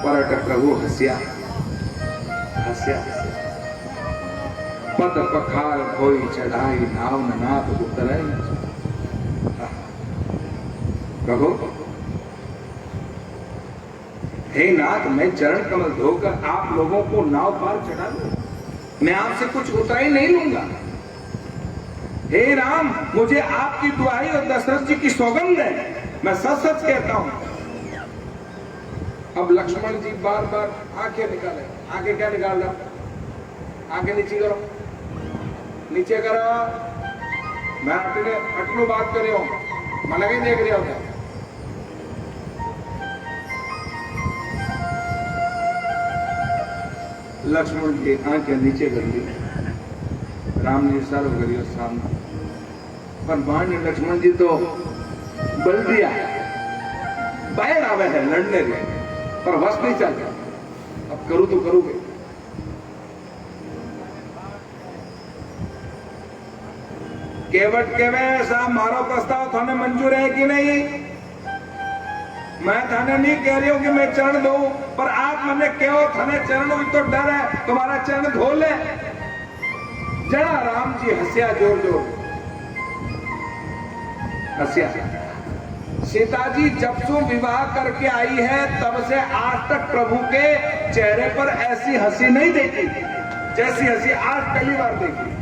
पर प्रभु हंसिया पद पखार धोई चढ़ाई नाव नाथ उतराई। प्रभु हे नाथ मैं चरण कमल धोकर आप लोगों को नाव पार चढ़ा दूं, मैं आपसे कुछ उतराई नहीं लूंगा। हे राम मुझे आपकी दुआई और दशरथ जी की सौगंध है, मैं सच सच कहता हूं। अब लक्ष्मण जी बार बार आंखें निकाले, आंखें क्या निकाल रहा, आंखें नीचे करो, नीचे करो, मैं अटलू बात कर रही हूं, मन कहीं देख रहे हो? लक्ष्मण की आंखें नीचे कर ली, राम जी इशारो करियो सामने, पर मान लक्ष्मण जी तो बल दिया बाहर आवे है लड़ने के, पर वश नहीं चलता। अब करूं तो करूंगे। केवट केवे साहब मारो प्रस्ताव थाने मंजूर है कि नहीं? मैं थाने नहीं कह रही हूं कि मैं चरण दो, पर आप मैंने कहो थाने चरण हुई तो डर है तुम्हारा चरण धो ले। जरा राम जी हंसिया जोर जोर हंसिया। सीता जी जब से विवाह करके आई है तब से आज तक प्रभु के चेहरे पर ऐसी हंसी नहीं देखी जैसी हंसी आज पहली बार देखी।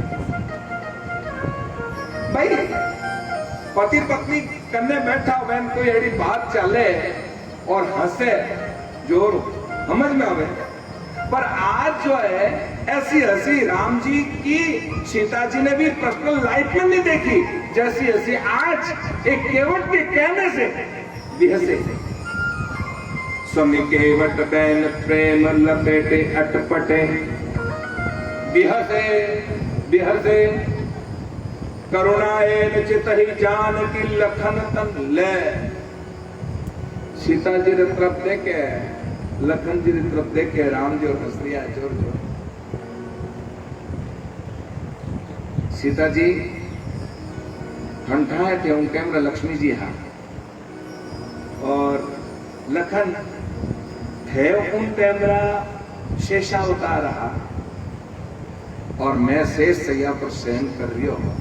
भाई पति पत्नी करने बैठा वैन कोई ऐसी बात चले और हंसे जोर समझ में आवे, पर आज जो है ऐसी हंसी राम जी की सीता जी ने भी पर्सनल लाइफ में नहीं देखी जैसी हंसी आज एक केवट के कहने से भी हंसे। स्वामी केवट बैन प्रेम लपेटे अटपटे बिहसे बिहसे करुणाएन चित ही जान की लखन तन ले। सीता जी ने तरफ देखे, लखन जी ने तरफ देखे, राम जी और हंस लिया जोर जोर। सीता जी ठंडाए थे उन कैमरा लक्ष्मी जी हाँ, और लखन थे उन कैमरा शेषावतार रहा, और मैं शेष सैया पर सहन कर रही हूं।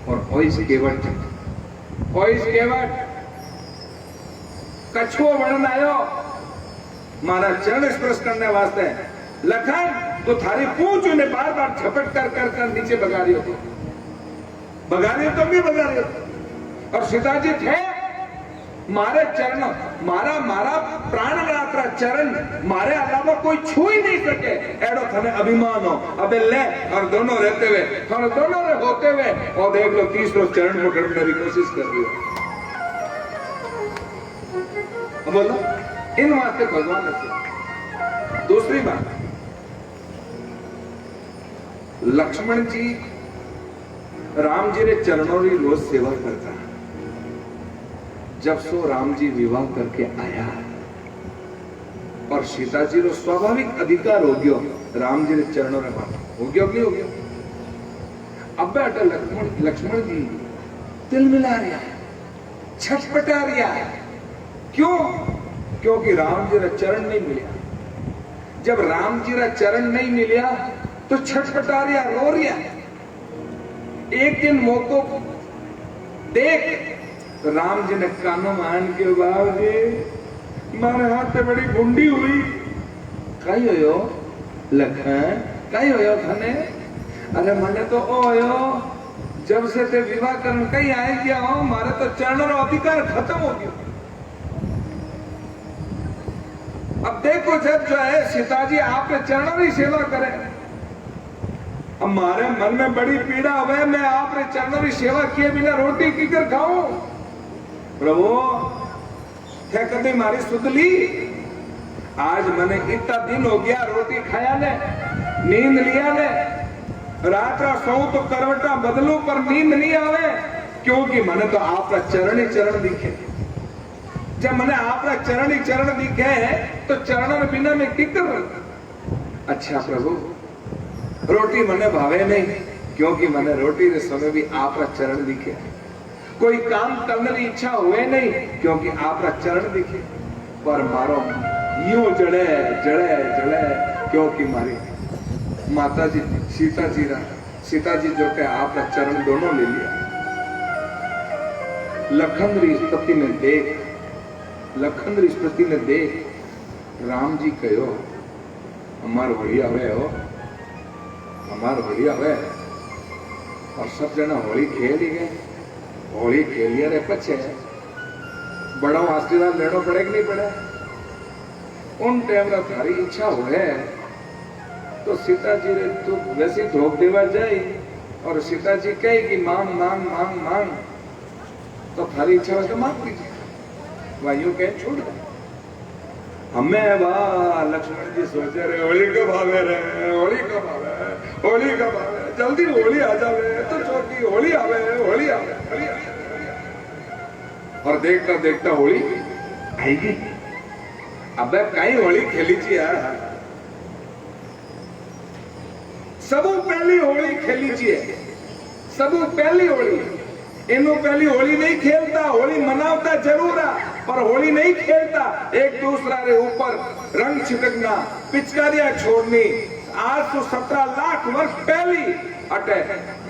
और ओइस केवट कछुओ वर्णन आयो मारा चरण स्पर्श करने वास्ते। लखन तो थारी पूंछ उन्हें बार बार झपट कर कर कर नीचे भगा रही हो, भगा रही हो तो भी भगा रही हो। और सीता जी थे मारे चरण, मारा मारा प्राण मात्रा चरण मारे अलावा कोई छू ही नहीं सके एडो थाने अभिमान हो। अबे ले और दोनों रहते हुए और दोनों रे होते हुए और देख लो तीसरो चरण पकड़ने की कोशिश कर रही हो। अब बोलो इन वास्ते भगवान ने। दूसरी बात, लक्ष्मण जी राम जी रे चरणों की रोज सेवा करता है। जब सो राम जी विवाह करके आया और सीता जी रो स्वाभाविक अधिकार हो गयो राम जी रे चरणों में बात हो गयो नहीं हो गयो। अब बेटा लक्ष्मण जी तिल मिला रहा है, छटपटा रहा है। क्यों? क्योंकि राम जी रा चरण नहीं मिला। जब राम जी रा चरण नहीं मिला तो छटपटा रहा, रो रहा। एक दिन मौको देख राम जी ने कानों मान के बाबू जी मारे हाथ से बड़ी गुंडी हुई। कई हो लखन कई हो थाने? अरे मने तो ओ हो जब से ते विवाह करन कई आए गया हो, मारे तो चरणों रो अधिकार खत्म हो गया। अब देखो जब जो है सीता जी आपके चरणों की सेवा करें, अब हमारे मन में बड़ी पीड़ा हुए मैं आपने चरणों की सेवा किए बिना रोटी की कर खाऊं। प्रभु थे कभी मारी सुध ली? आज मैंने इतना दिन हो गया रोटी खाया ने, नींद लिया ने, रात रा सौ तो करवटा बदलू पर नींद नहीं आवे, क्योंकि मैंने तो आपका चरण ही चरण दिखे। जब मैंने आपका चरण ही चरण दिखे तो चरण बिना में किकर। अच्छा प्रभु रोटी मैंने भावे नहीं, क्योंकि मैंने रोटी के समय भी आपका चरण दिखे। कोई काम करने की इच्छा हुए नहीं, क्योंकि आपका चरण दिखे। पर मारो यूं जड़े जड़े जड़े, क्योंकि मारी माता जी सीता जी जो के आपका चरण दोनों ले लिया। लखन री स्थिति में देख, लखन री स्थिति में देख राम जी कहो हमार होलिया हुए हो, हमार होलिया हुए। और सब जना होली खेल ही गए। होली खेलिया रे पछे बड़ा आशीर्वाद लेना पड़े कि नहीं पड़े? उन टाइम में थारी इच्छा हुए तो सीता जी रे तू वैसी धोख देवा जाए और सीता जी कहे कि मांग मांग मांग मांग। तो थारी इच्छा हो तो मांग लीजिए, भाइयों कहे छोड़ दो। हमें वाह लक्ष्मण जी सोचे रहे होली कब आवे रे, होली कब आवे, होली कब आवे, जल्दी होली आ जावे तो चौकी होली आवे, होली आवे, होली आवे। और देखता देखता होली आएगी। अबे कहीं होली खेली थी यार, सबू पहली होली खेली थी, सबू पहली होली। इनो पहली होली नहीं खेलता, होली मनावता जरूर है पर होली नहीं खेलता। एक दूसरा रे ऊपर रंग छिड़कना, पिचकारियां छोड़नी, आज तो 17 लाख वर्ष पहली अटे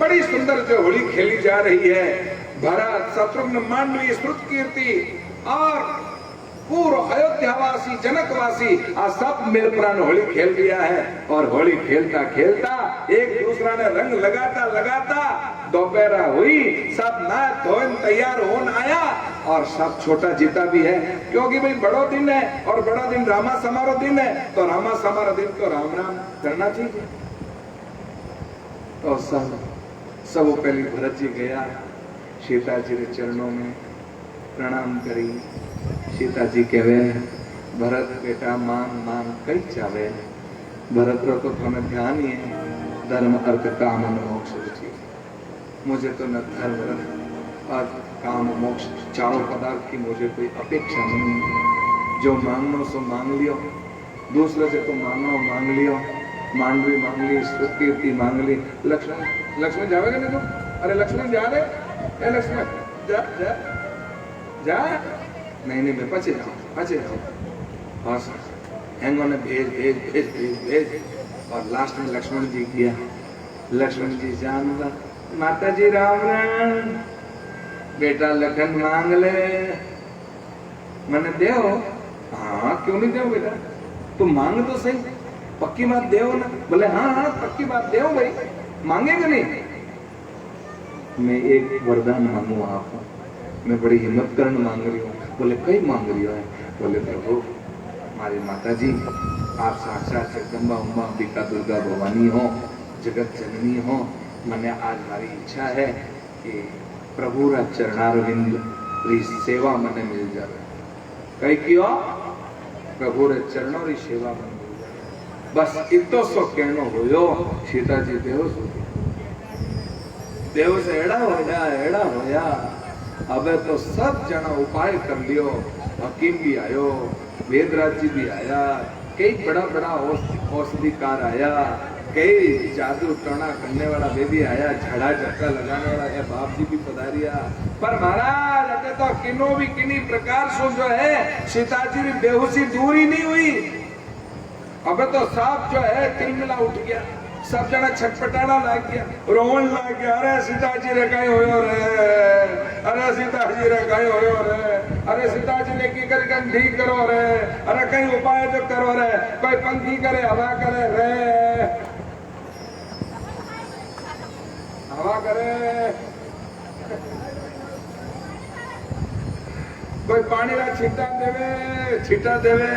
बड़ी सुंदर जो होली खेली जा रही है। भरत, शत्रुघ्न, मांडवी, श्रुत कीर्ति और पूर्व अयोध्यावासी, जनकवासी आज सब मिल प्राण होली खेल दिया है। और होली खेलता खेलता एक दूसरा ने रंग लगाता लगाता दोपहर हुई, सब नहा धोन तैयार होन आया और सब छोटा जीता भी है, क्योंकि भाई बड़ो दिन है और बड़ा दिन रामा समारोह दिन है, तो रामा समारोह दिन को राम राम करना चाहिए। तो सब पहले भरत जी गया, सीता जी के चरणों में प्रणाम करी। सीता जी कहवे भरत बेटा मांग मांग कई चावे। भरत रो तो तुम्हें ध्यान ही है, धर्म अर्थ काम और मोक्ष रुचि। मुझे तो न धर्म अर्थ काम मोक्ष चारों पदार्थ की मुझे कोई अपेक्षा नहीं है। जो मांगनो सो मांग लियो, दूसरे से तो मांगनो मांग लियो। मांडवी मांग ली, श्रुत कीर्ति मांग ली। लक्ष्मण जावेगा नहीं तुम? अरे लक्ष्मण जा रहे, ए लक्ष्मण जा जा जा। नहीं मैं पचे जाऊँ। और हैंगो ने भेज भेज भेज भेज भेज और लास्ट में लक्ष्मण जी किया। लक्ष्मण जी जानवा माता जी राम राम, बेटा लखन मांग ले, मैंने देव। हाँ क्यों नहीं देव बेटा, तुम मांग तो सही, पक्की बात देव ना। बोले हाँ पक्की बात देव भाई, मांगेगा नहीं। मैं एक वरदान मांगू आपको, मैं बड़ी हिम्मत करने मांग रही हूँ। बोले कई मांग रही है? बोले प्रभु हमारी माता जी आप साक्षात जगदम्बा उम्मा अंबिका दुर्गा भवानी हो, जगत जननी हो। मैंने आज हमारी इच्छा है कि प्रभु रा चरणारविंद री सेवा मने मिल जाए। कई क्यों? प्रभु रे चरणों री सेवा मन मिल जाए। बस इतो सो कहनो होयो। सीता जी देव से एड़ा होया। अबे तो सब जना उपाय कर लियो। हकीम भी आयो, वेदराज जी भी आया, कई बड़ा बड़ा औषधिकार आया, कई जादू टोना करने वाला वे भी आया, झड़ा झटका लगाने वाला है बाप जी भी पधारिया। पर महाराज अबे तो किनो भी किन्हीं प्रकार से जो है सीता जी की बेहोशी दूर ही नहीं हुई। अबे तो सांप जो है तिलमिला उठ गया, सब जना छटपटाना लग गया, रोवन लग गया। अरे सीता जी रे कहीं होयो रे, अरे सीता जी रे कहीं होयो रे, अरे सीता जी ने की कर ठीक करो रे, अरे कहीं उपाय तो करो रे, कोई पंखी करे हवा करे रे, हवा करे, कोई पानी का छीटा देवे।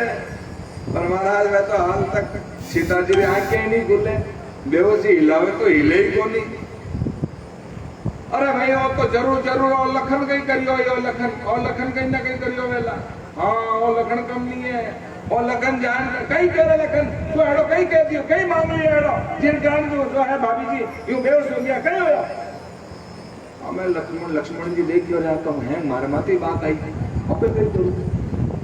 पर महाराज मैं तो हाल तक सीता जी रे आंखें ही नहीं खुले, बेहोशी हिलावे तो हिले ही को नहीं। अरे भाई वो तो जरूर और लखन कहीं करियो, और लखन कहीं ना कहीं करियो वेला। हाँ और लखन कम नहीं है, और लखन जान कहीं कह रहे लखन तो हेडो कहीं कह दियो, कहीं मांग लियो हेडो जिन जान जो है भाभी जी यूं बेहोश हो गया कहीं होया। मैं लक्ष्मण जी देख क्यों रहा तो है मारे माते बात आई।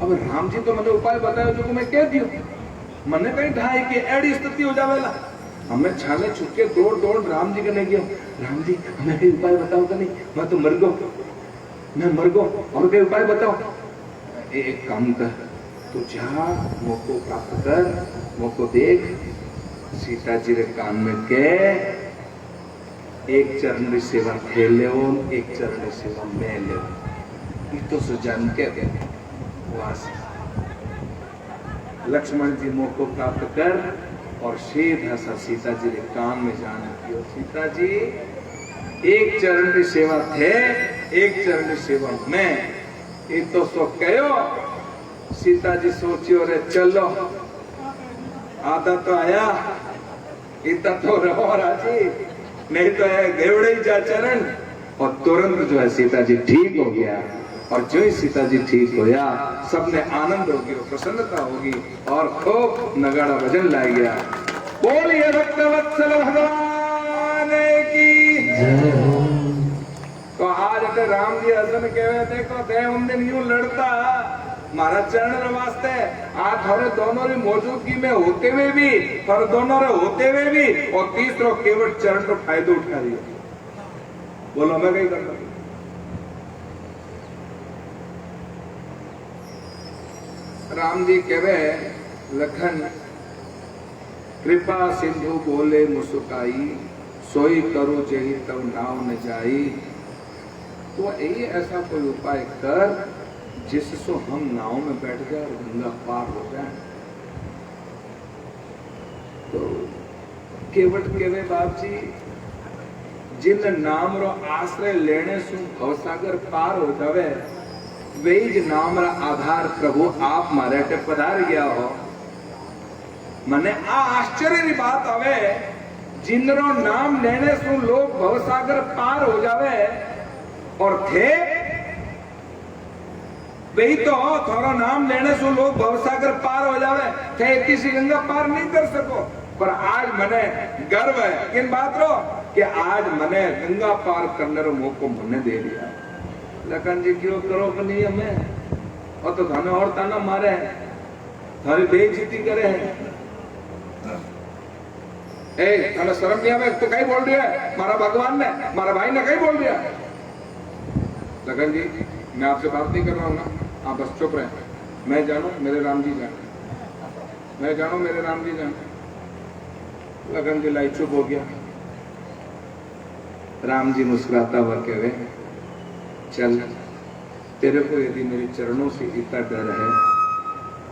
अब राम जी तो मैंने उपाय बताया जो मैं कह दियो, मैंने कहीं ढाई की एडी स्थिति हो जावेला। हमें छाने छुपके दौड़ राम जी के नहीं गया। राम जी हमें कोई उपाय बताओ तो नहीं, मैं तो मर गो, और कोई उपाय बताओ। एक काम कर, तू जा मोको प्राप्त कर, मोको देख। सीता जी रे कान में के एक चरण री सेवा खेल ले, एक चरण री सेवा मैं ले, तो सुजान के दे वास। लक्ष्मण जी मोको प्राप्त कर और सीधा सा सीता जी के कान में जान की। सीता जी एक चरण की सेवा थे, एक चरण की सेवा मैं, ये तो सो कहो। सीता जी सोचियो रे चलो आधा तो आया, इतना तो रहो राजी, नहीं तो है घेवड़े जा चरण। और तुरंत जो है सीता जी ठीक हो गया। और जो ही सीता जी ठीक होया, सबने आनंद होगी, प्रसन्नता होगी और खूब नगाड़ा भजन लाई गया। बोलिए भक्त वत्सल भगवान की तो आज अगर राम जी हसन कहे देखो दे उन दिन यूं लड़ता मारा चरण वास्ते आज थोड़े दोनों री मौजूदगी में होते हुए भी और दोनों रे होते हुए भी और तीसरो केवल चरण का फायदा उठा रही है। बोलो मैं कहीं करता राम जी कहे लखन कृपा सिंधु बोले मुस्काई सोई करो जही तब नाव न जाई। तो यही ऐसा कोई उपाय कर जिससे हम नाव में बैठ जाए और गंगा पार हो जाए। तो केवट केवे बाप जी जिन नाम रो आश्रय लेने से भवसागर पार हो जावे वही ज नाम रा आधार प्रभु आप मारे टे पधार गया हो। मने आ आश्चर्य की बात आवे जिनरो नाम लेने से लोग भवसागर पार हो जावे और थे वही तो थोड़ा नाम लेने से लोग भवसागर पार हो जावे थे इतनी सी गंगा पार नहीं कर सको। पर आज मने गर्व है किन बात रो कि आज मने गंगा पार करने रो मौको मने दे दिया। लखन जी क्यों करो नहीं हमें और तो थाने और ताना मारे थारी बेइज्जती करे ए थाने शर्म नहीं आवे तो कहीं बोल दिया मारा भगवान ने मारा भाई ने कहीं बोल दिया। लखन जी मैं आपसे बात नहीं कर रहा हूँ ना आप बस चुप रहे। मैं जानू मेरे राम जी जाने मैं जानू मेरे राम जी जाने। लखन जी लाई चुप हो गया। राम जी मुस्कुराता हुआ कहे चल तेरे को यदि मेरे चरणों से इतना डर है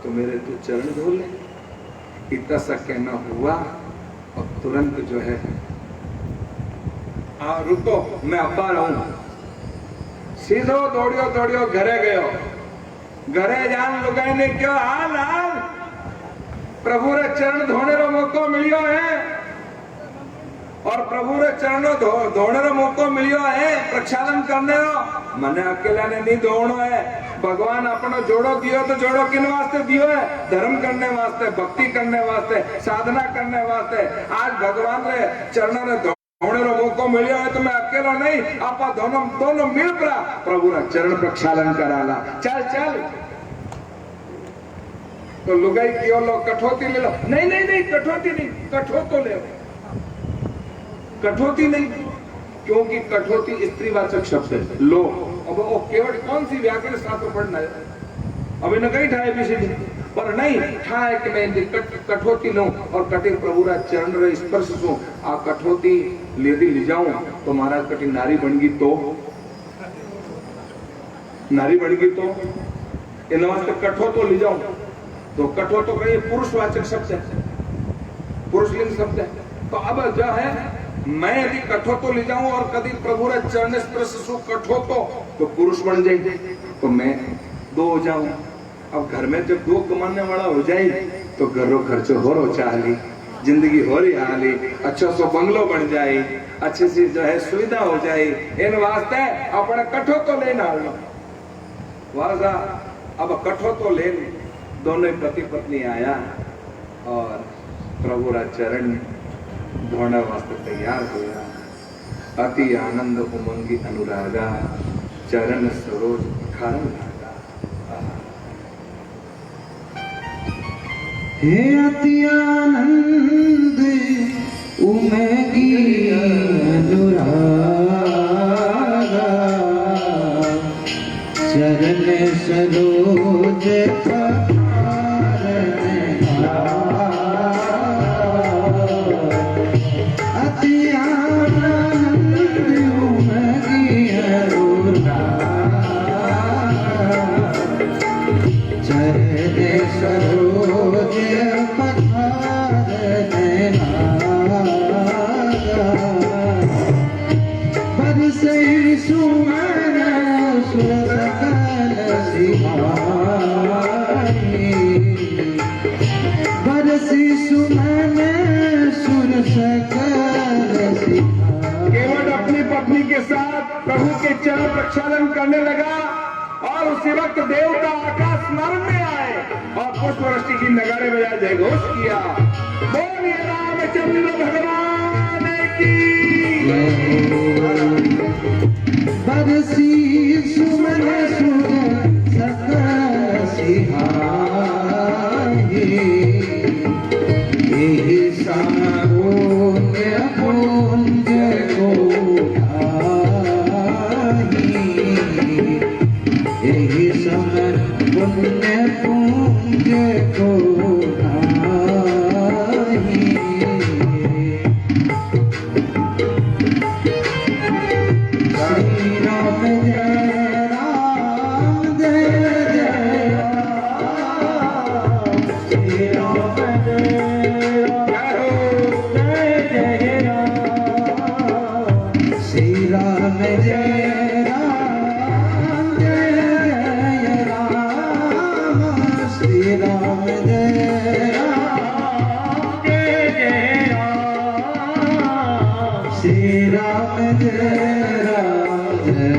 तो मेरे तू चरण धो ले। इतना सा कहना हुआ और तुरंत जो है रुको मैं अब्बा रहूं सीधो दौड़ियो दौड़ियो घरे गयो। घरे जान लुगाई ने क्यों हाल हाल प्रभु रे चरण धोने रो मौको मिलियो है और प्रभु रे चरणों धोने रो मौको मिलियो है प्रक्षालन करने रो मने अकेला ने नहीं धोनो है। भगवान अपनो जोड़ो दियो तो जोड़ो किन वास्ते दियो है धर्म करने वास्ते भक्ति करने वास्ते साधना करने वास्ते। आज भगवान रे चरणों ने धोने रो मौको मिलियो है तो मैं अकेला नहीं आपा दोनों मिल पड़ा प्रभु रा चरण प्रक्षालन कराला। चल चल तो लुगाई क्यों लो कठौती ले लो नहीं नहीं नहीं कठौती नहीं कठो तो ले कठौती नहीं क्योंकि कठौती स्त्रीवाचक शब्द है लो। अब वो केवल कौन सी व्याकरण शास्त्र पढ़ना है अभी न कहीं ठाए पीछे पर नहीं ठाए कि मैं कठौती लूं और कटे प्रभु रा चरण रे स्पर्श सो आ कठौती लेदी ले जाऊं तो महाराज कटी नारी बन गई तो नारी बन गई तो इन वास्ते कठो तो ले जाऊं तो कठो तो कहीं पुरुषवाचक शब्द है पुरुषलिंग शब्द है। तो अब जो है मैं यदि कठो तो ले जाऊं और कभी प्रभु रे चरण स्पर्श सो कठो तो पुरुष बन जाए तो मैं दो हो जाऊं। अब घर में जब दो कमाने वाला हो जाए तो घरों खर्चो हो रो चाली जिंदगी हो रही हाली अच्छा सो बंगलो बन जाए अच्छी सी जो है सुविधा हो जाए इन वास्ते अपने कठो तो लेना वाजा। अब कठो तो ले दोनों पति पत्नी आया और प्रभु रा चरण धोने वास्ते तैयार होया। अति आनंद उमंगी अनुरागा चरण सरोज खारन लागा। हे अति आनंद उमंगी अनुरागा चरण सरोज केवल अपनी पत्नी के साथ प्रभु के चरण प्रक्षालन करने लगा और उसी वक्त देवता आकाश मार्ग में आए और पुष्पवृष्टि की नगाड़े बजाए जयघोष किया। बोलिए रामचंद्र भगवान की। बरसी सुमन सुन सकल सिहाए, एहि समपुण्य पुंज को ढाई, एहि समपुण्य पुंज को ढाई। श्री राम जय राम जय जय राम, श्री राम जय जय राम, श्री राम जय राम जय जय राम, श्री राम जय राम जय जय राम, श्री राम जय राम जय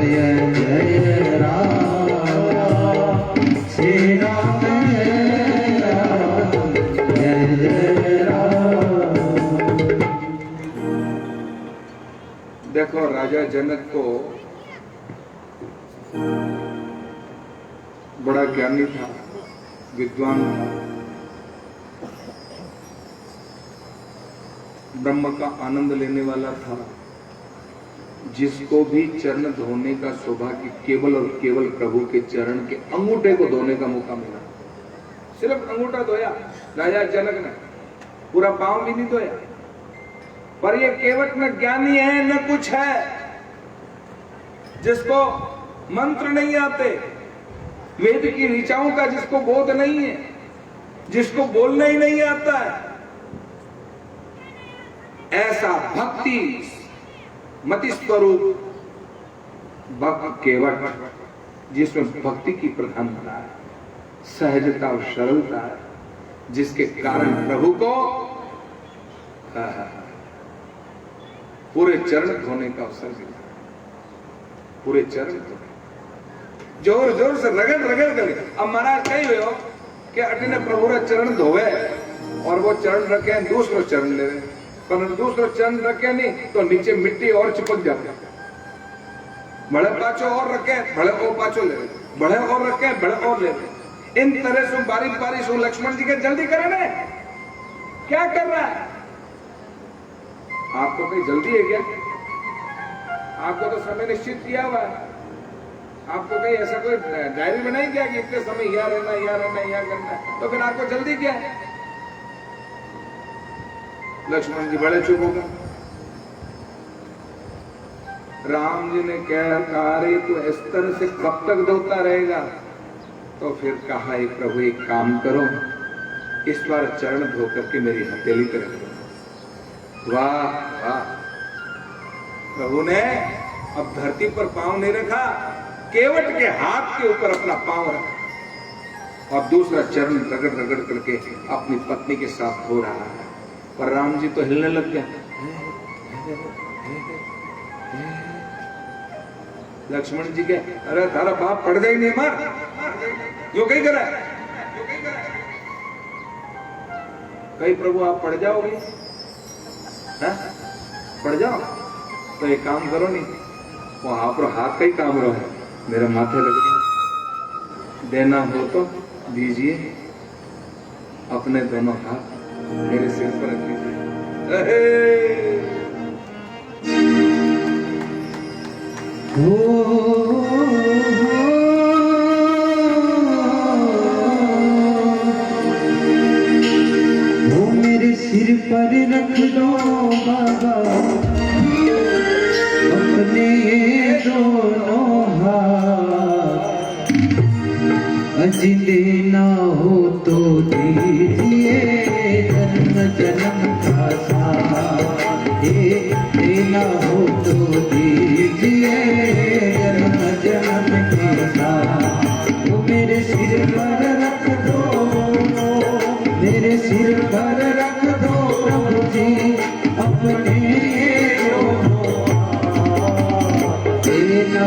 जय राम, श्री राम जय जय राम। देखो राजा जनक को बड़ा ज्ञानी था, विद्वान था, ब्रह्म का आनंद लेने वाला था, जिसको भी चरण धोने का सौभाग्य केवल और केवल प्रभु के चरण के अंगूठे को धोने का मौका मिला। सिर्फ अंगूठा धोया राजा जनक ने, पूरा पांव भी नहीं धोया। पर ये केवट न ज्ञानी है न कुछ है, जिसको मंत्र नहीं आते, वेद की ऋचाओं का जिसको बोध नहीं है, जिसको बोलना ही नहीं आता है, ऐसा भक्ति मति स्वरूप भक्त केवट, जिसमें भक्ति की प्रधानता है, सहजता और सरलता है, जिसके कारण प्रभु को पूरे चरण धोने का अवसर मिला। पूरे चरण धोने, जोर जोर से रगड़ रगड़ कर। अब महाराज कही हुए हो कि अटने प्रभु रा चरण धोवे और वो चरण रखे दूसरो चरण ले रहे, पर दूसरो चरण रखे नहीं तो नीचे मिट्टी और चिपक जाती। बड़े पाचो और रखे, बड़े और पाचो ले रहे, बड़े और रखे, बड़े और ले रहे। इन तरह से बारिश बारिश हो। लक्ष्मण जी के जल्दी करे ना, क्या कर रहा है? आपको कहीं जल्दी है क्या? आपको तो समय निश्चित किया हुआ है। आपको कहीं ऐसा कोई डायरी बनाई क्या कि इतने समय यहाँ रहना, यहाँ रहना, यहाँ करना, तो फिर आपको जल्दी क्या है? लक्ष्मण जी बड़े चुप हो गए। राम जी ने कहा, अरे तू इस तरह से कब तक धोता रहेगा? तो फिर कहा, प्रभु एक काम करो, इस बार चरण धो करके मेरी हथेली पे रख दो। वाह वाह, प्रभु ने अब धरती पर पांव नहीं रखा, केवट के हाथ के ऊपर अपना पांव रखा और दूसरा चरण रगड़ रगड़ करके अपनी पत्नी के साथ धो रहा है। पर राम जी तो हिलने लग गया। लक्ष्मण जी के, अरे तारा बाप पड़ जाए नहीं मार, जो कहीं करा कहीं प्रभु आप पड़ जाओगे, पड़ जाओ तो एक काम करो नहीं, वो आप हाथ का ही काम रहो, मेरे माथे लग देना हो तो दीजिए, अपने दोनों हाथ मेरे सिर पर रख दीजिए। वो मेरे सिर पर रख दो बाबा अपने दोनों हाथ, अजी देना हो तो दीजिए जन्म जन्म का साथ, देना हो तो दीजिए जन्म जन्म के साथ। वो मेरे सिर पर रख दो, मेरे सिर पर रख दो प्रभु जी अपने दोनों हाथ, देना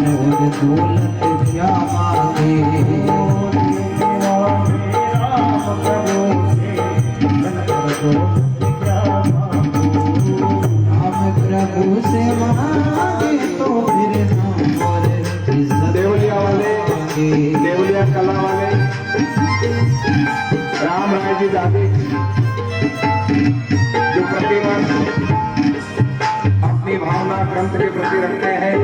और दौलत क्या मांगे हम प्रभु से मांगे तो फिर नाम और इज्जत देवलिया वाले, मांगे। देवलिया कला वाले राम राय जी दादी जो प्रतिवर्ष अपनी भावना ग्रंथ के प्रति रखते हैं,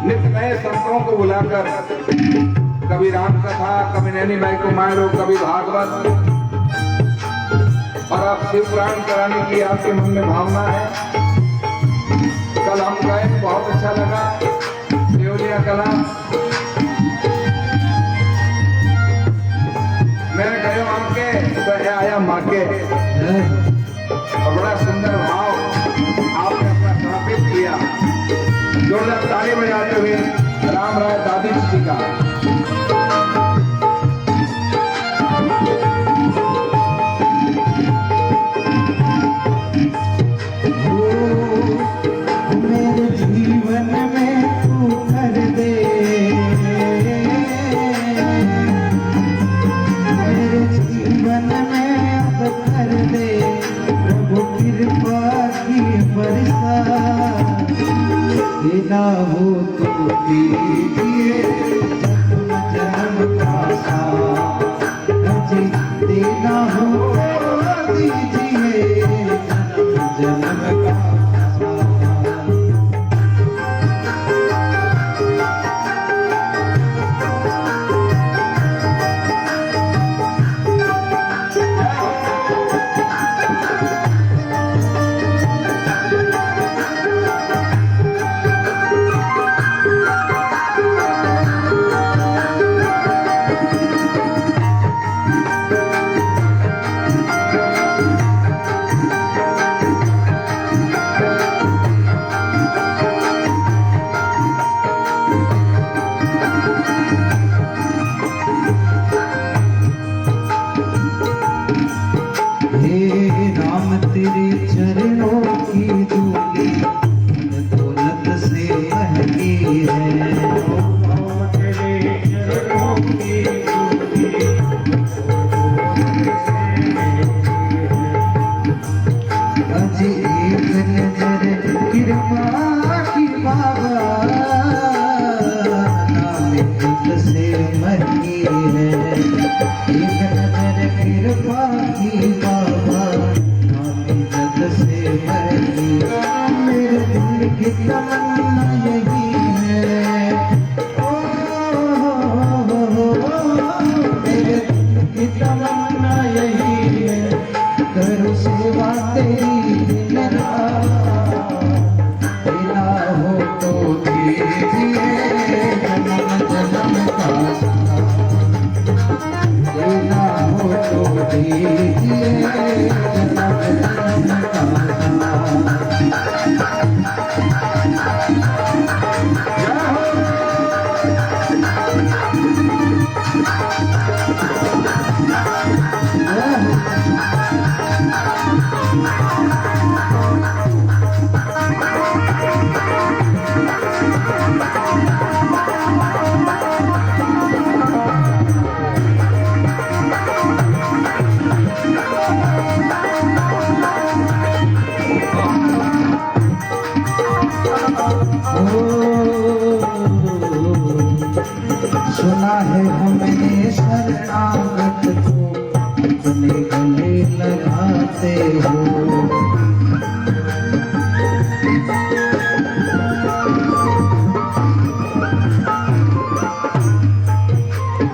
नित्य नए संतों को बुलाकर कभी राम कथा, कभी नैनी माई को मारो, कभी भागवत, और आप शिव पुराण कराने की आपके मन में भावना है। कल हम गए, बहुत अच्छा लगा देवलिया कला। मैंने कहे वहां के तो आया माँ के, और बड़ा सुंदर भाव आपने अपना समर्पित किया। जोरदार ताली बजाते हुए राम राय दादी जी का। मेरे जीवन में तू कर दे, मेरे जीवन में अब कर दे प्रभु कृपा की बरसा, देना हो तो दीजिए जन्म जन्म का साथ, जी देना हो तो दीजिए जन्म जन्म का साथ। हे राम तेरे चरणों की धूली दौलत से महंगी है, राम तेरे चरणों की धूली अज एक नजर कृपा की बाबा, नाम दौलत से महंगी है, एक नजर कृपा की बाबा, नाम इज्जत से महंगी। मेरे दिल की तमन्ना यही है, ओ मेरे दिल की तमन्ना यही है, करूं सेवा तेरी दिन रात, देना हो तो दीजिए जन्म जन्म का साथ, देना हो तो दीजिए जन्म जन्म का साथ। सुना है हमने शरणागत को अपने गले लगाते हो,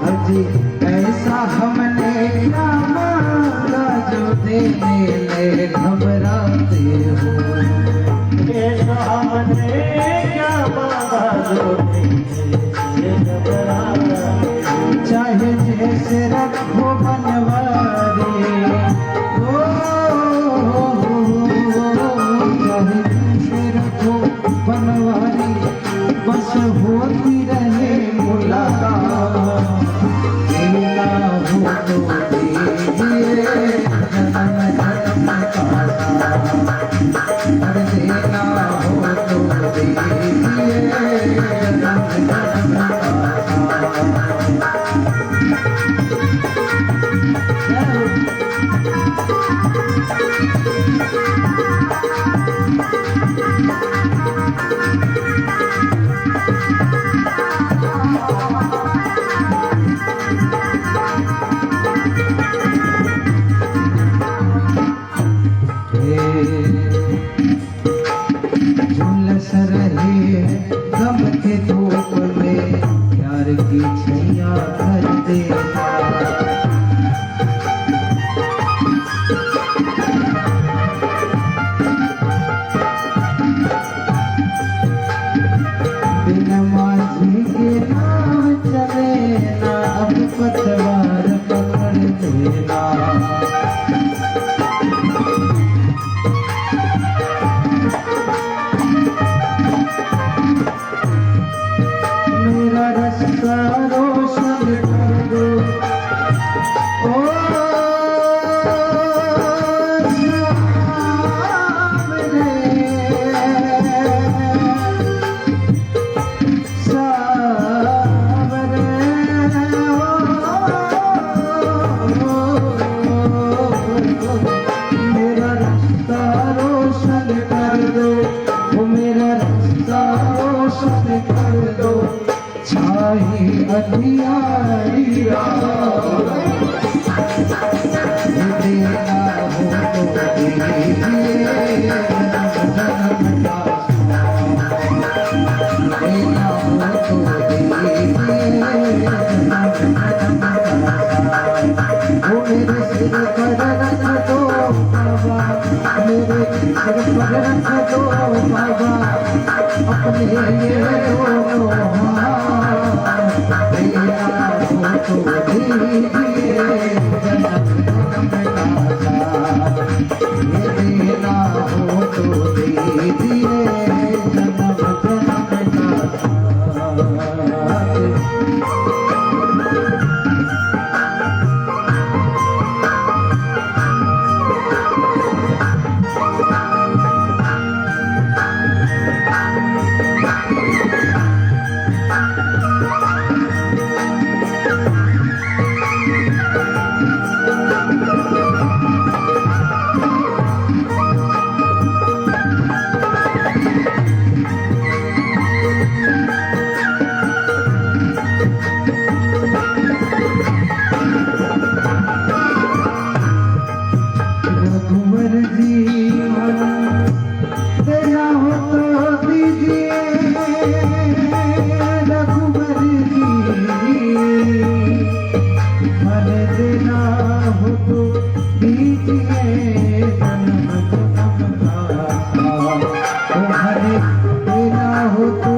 अजी ऐसा हमने क्या मांगा जो देने में घबराते हो, ऐसा हमने क्या मांगा जो चाहे जैसे रखो बनवारी, चाहे जैसे रखो बनवारी, बस होती रहे मुलाकात, देना हो तो दीजिए जन्म जन्म का साथ, देना हो तो दीजिए मेरा रास्ता रोशन कर दो ओ अंधियारी रात देना हो तो दीजिए जन्म का देना हो तो दीजिए वो मेरे सिर पर रख दो बाबा मेरे सिर पर रख दो बाबा अपने ये तो दीजिए जन्म देना हो तो दीजिए जन्म हो तो